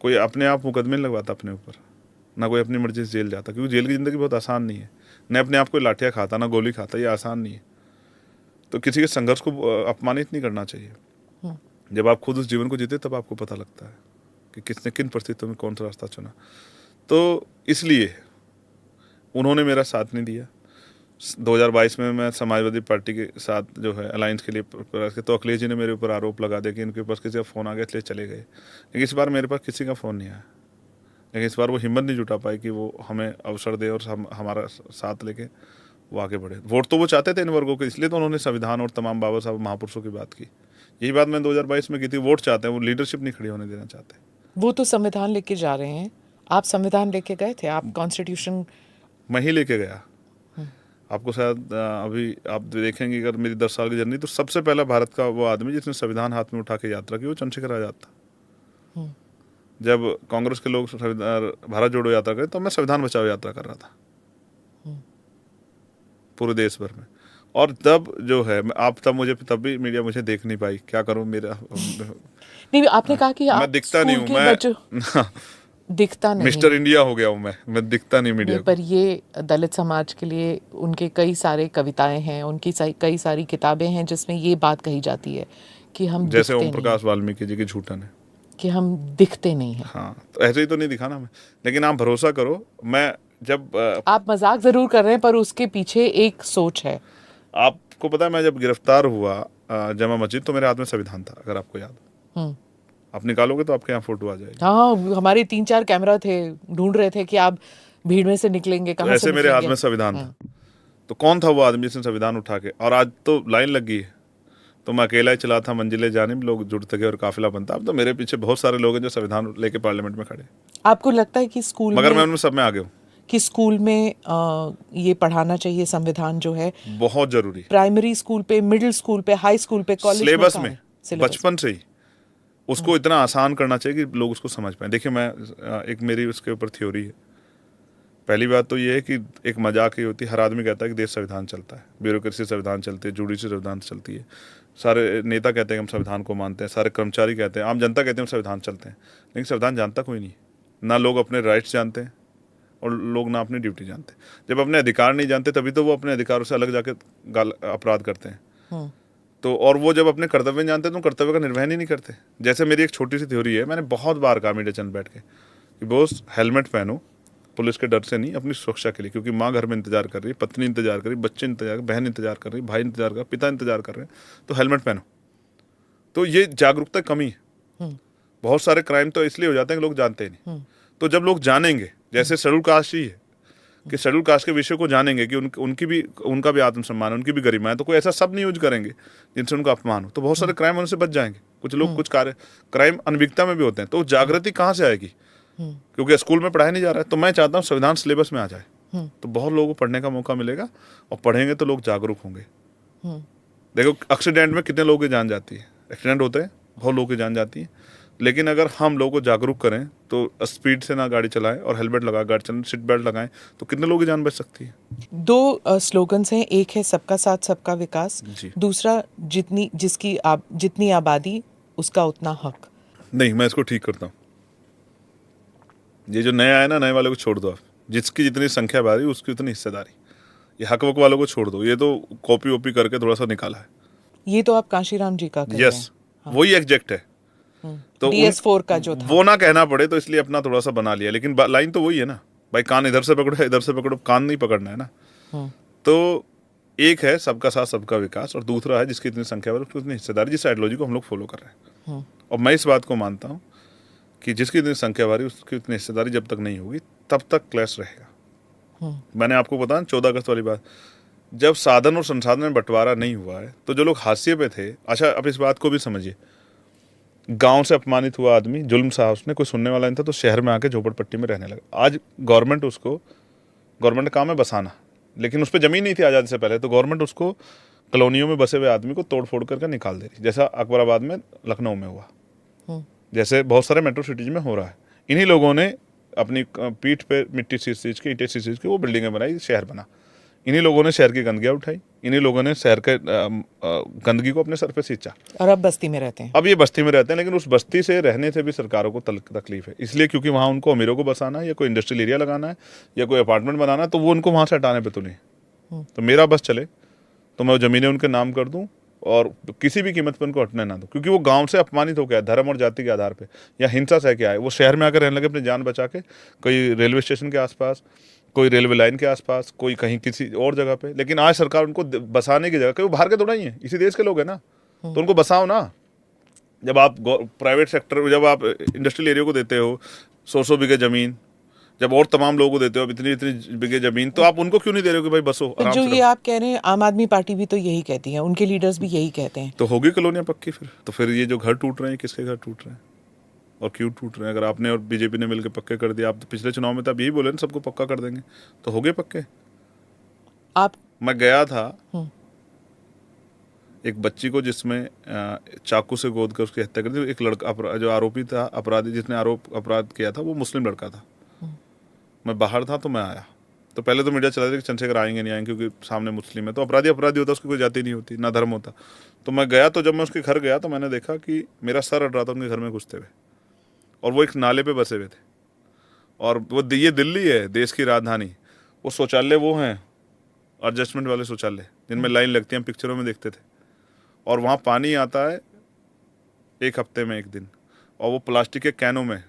कोई अपने आप मुकदमे लगवाता अपने ऊपर, ना कोई अपनी मर्जी से जेल जाता, क्योंकि जेल की ज़िंदगी बहुत आसान नहीं है। न अपने आप को लाठियाँ खाता, ना गोली खाता, ये आसान नहीं है। तो किसी के संघर्ष को अपमानित नहीं करना चाहिए। जब आप खुद उस जीवन को जीते तब आपको पता लगता है कि किसने किन परिस्थितियों में कौन सा रास्ता चुना। तो इसलिए उन्होंने मेरा साथ नहीं दिया। 2022 में मैं समाजवादी पार्टी के साथ जो है अलायंस के लिए तो अखिलेश जी ने मेरे ऊपर आरोप लगा दिया कि इनके पास किसी का फ़ोन आ गया इसलिए चले गए। लेकिन इस बार मेरे पास किसी का फ़ोन नहीं आया। लेकिन इस बार वो हिम्मत नहीं जुटा पाई कि वो हमें अवसर दे और हमारा साथ लेके वो आगे बढ़े। वोट तो वो चाहते थे इन वर्गों के, इसलिए तो उन्होंने संविधान और तमाम बाबा साहब महापुरुषों की बात की। यही बात मैंने 2022 में की थी। वोट चाहते हैं, वो लीडरशिप नहीं खड़ी होने देना चाहते। वो तो संविधान लेके जा रहे हैं, आप संविधान लेके गए थे? आप कॉन्स्टिट्यूशन? मैं ही लेके गया। आपको शायद अभी आप देखेंगे अगर मेरी 10 साल की जर्नी, तो सबसे पहला भारत का वो आदमी जिसने संविधान हाथ में उठा के यात्रा की वो चंद्रशेखर आजाद था। जब कांग्रेस के लोग भारत जोड़ो यात्रा करे तो मैं संविधान बचाओ यात्रा कर रहा था पूरे देश भर में। और तब जो है आप तब भी मीडिया मुझे देख नहीं पाई। क्या करूं, मेरा नहीं, आपने कहा कि मैं दिखता नहीं हूं, मैं दिखता नहीं, मिस्टर इंडिया हो गया हूं मैं दिखता नहीं मीडिया को। पर ये दलित समाज के लिए उनके कई सारे कविताएं हैं, उनकी कई सारी किताबें हैं जिसमें ये बात कही जाती है कि हम जैसे ओम प्रकाश वाल्मीकि जी की झूठन है कि हम दिखते नहीं हैं। हाँ, तो ऐसे ही तो नहीं दिखाना मैं। लेकिन आप भरोसा करो, मैं जब आप मजाक जरूर कर रहे हैं पर उसके पीछे एक सोच है। आपको पता है, मैं जब गिरफ्तार हुआ जमा मस्जिद, तो मेरे हाथ में संविधान था, अगर आपको याद हो। आप निकालोगे तो आपके यहाँ फोटो आ जाएगी। हाँ, हमारे 3-4 कैमरा थे, ढूंढ रहे थे कि आप भीड़ में से निकलेंगे कहाँ तो ऐसे से मेरे हाथ निकलेंगे। में संविधान था। तो कौन था वो आदमी जिसने संविधान उठा के, और आज तो लाइन लग गई है। तो मैं अकेला ही चला था मंजिले जानिब, लोग जुड़ते गए और काफिला बनता। अब तो मेरे पीछे बहुत सारे लोग हैं जो संविधान लेके पार्लियामेंट में खड़े। आपको लगता है कि स्कूल मगर में, मैं उनमें सब में आगे हूँ, कि स्कूल में ये पढ़ाना चाहिए संविधान जो है, बहुत जरूरी। प्राइमरी स्कूल पे, मिडिल स्कूल पे, हाई स्कूल पे, कॉलेज सिलेबस में बचपन से ही उसको इतना आसान करना चाहिए कि लोग उसको समझ पाए। देखिए, मैं एक मेरी उसके ऊपर थ्योरी है। पहली बात तो ये है कि एक मजाक ही होती है, हर आदमी कहता है कि देश संविधान चलता है, ब्यूरोक्रेसी संविधान चलती है, जुडिशरी संविधान चलती है, सारे नेता कहते हैं हम संविधान को मानते हैं, सारे कर्मचारी कहते हैं, आम जनता कहते हैं हम संविधान चलते हैं। लेकिन संविधान जानता कोई नहीं। ना लोग अपने राइट्स जानते हैं और लोग ना अपनी ड्यूटी जानते। जब अपने अधिकार नहीं जानते तभी तो वो अपने अधिकारों से अलग जाके अपराध करते हैं। तो और वो जब अपने कर्तव्य जानते हैं तो कर्तव्य का निर्वहन ही नहीं करते। जैसे मेरी एक छोटी सी थ्योरी है, मैंने बहुत बार कहा मीडिया चैनल बैठ के कि बॉस हेलमेट पहनो, पुलिस के डर से नहीं, अपनी सुरक्षा के लिए, क्योंकि माँ घर में इंतजार कर रही है, पत्नी इंतजार कर रही, बच्चे इंतजार, बहन इंतजार कर रही, भाई इंतजार कर, पिता इंतजार कर रहे हैं, तो हेलमेट पहनो। तो ये जागरूकता कमी है। बहुत सारे क्राइम तो इसलिए हो जाते हैं कि लोग जानते नहीं। तो जब लोग जानेंगे, जैसे शेड्यूल कास्ट ही है कि शेड्यूल कास्ट के विषय को जानेंगे कि उनका भी आत्मसम्मान है, उनकी भी गरिमा है, तो कोई ऐसा सब नहीं यूज करेंगे जिनसे उनका अपमान हो, तो बहुत सारे क्राइम उनसे बच जाएंगे। कुछ लोग कुछ क्राइम अनभिज्ञता में भी होते हैं। तो जागृति कहाँ से आएगी? क्योंकि स्कूल में पढ़ाया नहीं जा रहा है। तो मैं चाहता हूँ संविधान सिलेबस में आ जाए, तो बहुत लोगों को पढ़ने का मौका मिलेगा, और पढ़ेंगे तो लोग जागरूक होंगे। देखो, एक्सीडेंट में कितने लोगों की जान जाती है, एक्सीडेंट होते हैं बहुत लोगों की जान जाती है। लेकिन अगर हम लोगों को जागरूक करें तो स्पीड से ना गाड़ी चलाएं और हेलमेट लगा गाड़ी चलाएं, सीट बेल्ट लगाएं, तो कितने लोगों की जान बच सकती है। दो स्लोगन्स हैं, एक है सबका साथ सबका विकास, जी। दूसरा जितनी आबादी उसका उतना हक। नहीं, मैं इसको ठीक करता हूँ। ये जो नया है ना, नए वाले को छोड़ दो आप, जिसकी जितनी संख्या भारी उसकी उतनी हिस्सेदारी। ये हक वक वालों को छोड़ दो, ये तो कॉपी वॉपी करके थोड़ा सा निकाला है। ये तो आप कांशीराम जी का कह रहे यस, हैं। हाँ। वही एग्जैक्ट है। तो DS4 का जो था वो ना कहना पड़े तो इसलिए अपना थोड़ा सा बना लिया, लेकिन लाइन तो वही है ना भाई, कान इधर से पकड़ो इधर से पकड़ो, कान नहीं पकड़ना है ना। तो एक है सबका साथ सबका विकास और दूसरा है जिसकी इतनी संख्या है उसकी उतनी हिस्सेदारी, जिस आइडियोलॉजी को हम लोग फॉलो कर रहे हैं। और मैं इस बात को मानता हूँ कि जिसकी इतनी संख्या भारी उसकी उतनी हिस्सेदारी जब तक नहीं होगी तब तक क्लैश रहेगा। मैंने आपको बताया 14 अगस्त वाली बात, जब साधन और संसाधन में बंटवारा नहीं हुआ है तो जो लोग हाशिए पे थे, अच्छा अब इस बात को भी समझिए, गांव से अपमानित हुआ आदमी, जुल्म सहा उसने, कोई सुनने वाला नहीं था, तो शहर में आके झोपड़पट्टी में रहने लगा। आज गवर्नमेंट का काम है बसाना, लेकिन उस पर जमीन नहीं थी आज़ादी से पहले, तो गवर्नमेंट उसको कॉलोनियों में बसे हुए आदमी को तोड़ फोड़ करके निकाल दे रही, जैसा अकबराबाद में लखनऊ में हुआ, जैसे बहुत सारे मेट्रो सिटीज में हो रहा है। इन्हीं लोगों ने अपनी पीठ पे मिट्टी सींच के, ईंटें सींच के वो बिल्डिंगें बनाई, शहर बना। इन्हीं लोगों ने शहर की गंदगियाँ उठाई, इन्हीं लोगों ने शहर के गंदगी को अपने सर पे सींचा। और अब बस्ती में रहते हैं। अब ये बस्ती में रहते हैं, लेकिन उस बस्ती से रहने से भी सरकारों को तकलीफ है, इसलिए क्योंकि वहाँ उनको अमीरों को बसाना है या कोई इंडस्ट्रियल एरिया लगाना है या कोई अपार्टमेंट बनाना है, तो वो उनको वहाँ से हटाने पे तुले। तो मेरा बस चले तो मैं ज़मीनें उनके नाम कर दूँ और किसी भी कीमत पर उनको हटने ना दूँ, क्योंकि वो गांव से अपमानित हो गया धर्म और जाति के आधार पे या हिंसा सह के आए, वो शहर में आकर रहने लगे अपनी जान बचा के, कोई रेलवे स्टेशन के आसपास, कोई रेलवे लाइन के आसपास, कोई कहीं किसी और जगह पे। लेकिन आज सरकार उनको बसाने की जगह, क्योंकि वो बाहर के थोड़ा ही है, इसी देश के लोग हैं ना, तो उनको बसाओ ना। जब आप प्राइवेट सेक्टर, जब आप इंडस्ट्रियल एरिया को देते हो 100 बीघे जमीन, जब और तमाम लोगों को देते हो अब इतनी इतनी बीघे जमीन, तो आप उनको क्यों नहीं दे रहे हो कि भाई बसो तो आराम जो से ये रहो? आप कह रहे हैं, आम आदमी पार्टी भी तो यही कहती है, उनके लीडर्स भी यही कहते हैं। तो होगी कॉलोनियां पक्की फिर। तो फिर ये जो घर टूट रहे हैं, किसके घर टूट रहे हैं और क्यों टूट रहे हैं? अगर आपने और बीजेपी ने मिलकर पक्के कर दिया, आप तो पिछले चुनाव में तो आप यही बोले ना सबको पक्का कर देंगे, तो हो गए पक्के। आप मैं गया था एक बच्ची को जिसमें चाकू से गोद कर उसकी हत्या कर दी, एक लड़का जो आरोपी था, अपराधी जिसने अपराध किया था, वो मुस्लिम लड़का था। मैं बाहर था तो मैं आया, तो पहले तो मीडिया चला था कि चंद्रशेखर आएंगे नहीं आएंगे क्योंकि सामने मुस्लिम है, तो अपराधी अपराधी होता, उसकी कोई जाति नहीं होती ना धर्म होता। तो मैं गया, तो जब मैं उसके घर गया तो मैंने देखा कि मेरा सर अड़ रहा था उनके घर में घुसते हुए, और वो एक नाले पे बसे हुए थे, और वो ये दिल्ली है देश की राजधानी, वो शौचालय वो हैं एडजस्टमेंट वाले शौचालय जिनमें लाइन लगती है, हम पिक्चरों में देखते थे, और वहाँ पानी आता है एक हफ्ते में एक दिन, और वो प्लास्टिक के कैनों में,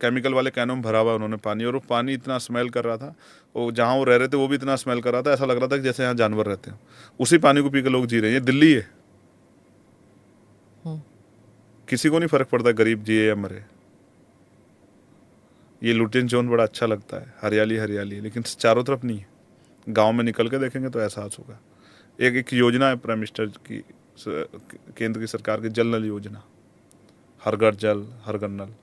केमिकल वाले कैनों में भरा हुआ उन्होंने पानी, और वो पानी इतना स्मेल कर रहा था, वो जहाँ वो रह रहे थे वो भी इतना स्मेल कर रहा था, ऐसा लग रहा था कि जैसे यहाँ जानवर रहते हैं। उसी पानी को पी के लोग जी रहे हैं। ये दिल्ली है, किसी को नहीं फर्क पड़ता गरीब जिए या मरे। ये लुटियन जोन बड़ा अच्छा लगता है, हरियाली हरियाली, लेकिन चारों तरफ नहीं है। गाँव में निकल के देखेंगे तो एहसास होगा। एक योजना है प्राइम मिनिस्टर की, केंद्र की सरकार की, जल नल योजना, हर घर जल हर घर नल,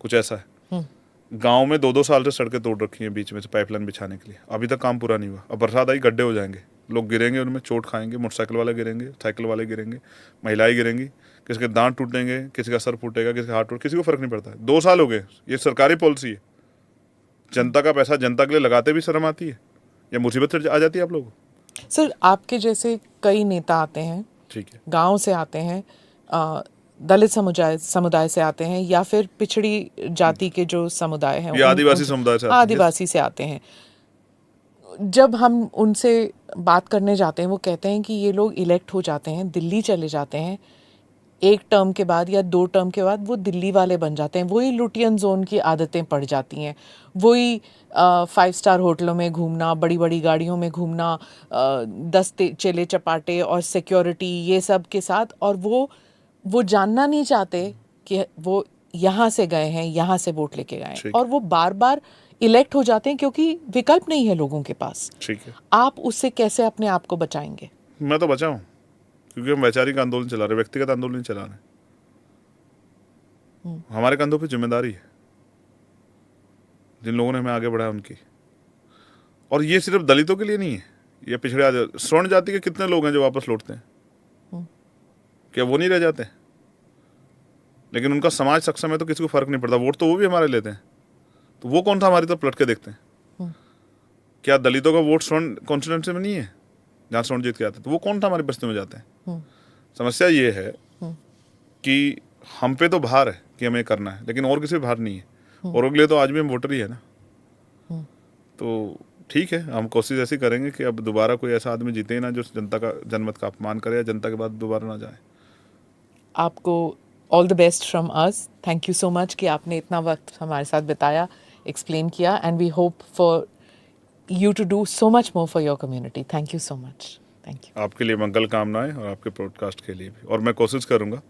कुछ ऐसा है। गांव में 2-2 साल से सड़कें तोड़ रखी हैं बीच में से पाइपलाइन बिछाने के लिए, अभी तक काम पूरा नहीं हुआ। अब बरसात आई, गड्ढे हो जाएंगे, लोग गिरेंगे, उनमें चोट खाएंगे, मोटरसाइकिल वाले गिरेंगे, साइकिल वाले गिरेंगे, महिलाएं गिरेंगी, किसी के दांत टूटेंगे, किसी का सर फूटेगा, किसी का हाथ टूट, किसी को फर्क नहीं पड़ता है। 2 साल हो गए, ये सरकारी पॉलिसी है। जनता का पैसा जनता के लिए लगाते भी शर्म आती है, या मुसीबत आ जाती है आप लोगों को। सर, आपके जैसे कई नेता आते हैं, ठीक है, गांव से आते हैं, दलित समुदाय से आते हैं, या फिर पिछड़ी जाति के जो समुदाय हैं, ये आदिवासी समुदाय से आदिवासी से आते हैं। जब हम उनसे बात करने जाते हैं, वो कहते हैं कि ये लोग इलेक्ट हो जाते हैं, दिल्ली चले जाते हैं, 1 टर्म के बाद या 2 टर्म के बाद वो दिल्ली वाले बन जाते हैं, वही लुटियन जोन की आदतें पड़ जाती हैं, वही 5 स्टार होटलों में घूमना, बड़ी बड़ी गाड़ियों में घूमना, 10 चेले चपाटे और सिक्योरिटी, ये सब के साथ। और वो जानना नहीं चाहते कि वो यहाँ से गए हैं, यहाँ से वोट लेके गए हैं, और वो बार बार इलेक्ट हो जाते हैं क्योंकि विकल्प नहीं है लोगों के पास। ठीक है, आप उससे कैसे अपने आप को बचाएंगे? मैं तो बचा हूँ, क्योंकि हम वैचारिक आंदोलन चला रहे, व्यक्तिगत आंदोलन नहीं चला रहे। हमारे कंधों पे जिम्मेदारी है, जिन लोगों ने हमें आगे बढ़ाया उनकी। और ये सिर्फ दलितों के लिए नहीं है, ये पिछड़े स्वर्ण जाति के कितने लोग हैं जो वापस लौटते हैं, क्या वो नहीं रह जाते? लेकिन उनका समाज सक्षम है तो किसी को फर्क नहीं पड़ता, वोट तो वो भी हमारे लेते हैं। तो वो कौन सा हमारी तरफ पलट के देखते हैं? क्या दलितों का वोट स्वर्ण कॉन्स्टिट्यूंसी में नहीं है जहाँ स्वर्ण जीत के आते? तो वो कौन था हमारी बस्ती में जाते हैं? समस्या ये है कि हम पे तो भार है कि हमें करना है, लेकिन और किसी पे भार नहीं है। और के लिए तो आज भी हम वोटर ही है ना। तो ठीक है, हम कोशिश ऐसी करेंगे कि अब दोबारा कोई ऐसा आदमी जीते ही ना जो जनता का जनमत का अपमान करे या जनता के बाद दोबारा ना जाए। आपको all the best from us. Thank you so much कि आपने इतना वक्त हमारे साथ बिताया, एक्सप्लेन किया, and we hope for you to do so much more for your community. Thank you so much. Thank you. आपके लिए मंगल कामनाएं और आपके पॉडकास्ट के लिए भी। और मैं कोशिश करूंगा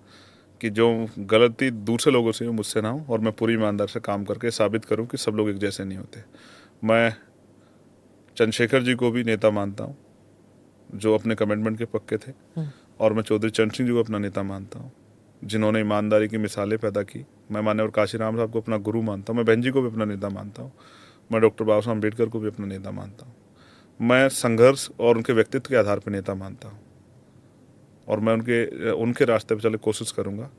कि जो गलती दूसरे लोगों से हो मुझसे ना हो, और मैं पूरी ईमानदार से काम करके साबित करूं कि सब लोग एक जैसे नहीं होते। मैं चंद्रशेखर जी को भी नेता मानता हूं जो अपने कमिटमेंट के पक्के थे, और मैं चौधरी चरण सिंह जी को अपना नेता मानता हूं जिन्होंने ईमानदारी की मिसालें पैदा की। मैं मान्यवर काशीराम साहब को अपना गुरु मानता हूं। मैं बहन जी को भी अपना नेता मानता हूं। मैं डॉक्टर बाबा साहब अम्बेडकर को भी अपना नेता मानता हूं। मैं संघर्ष और उनके व्यक्तित्व के आधार पर नेता मानता हूं, और मैं उनके रास्ते पर चलने की कोशिश करूंगा।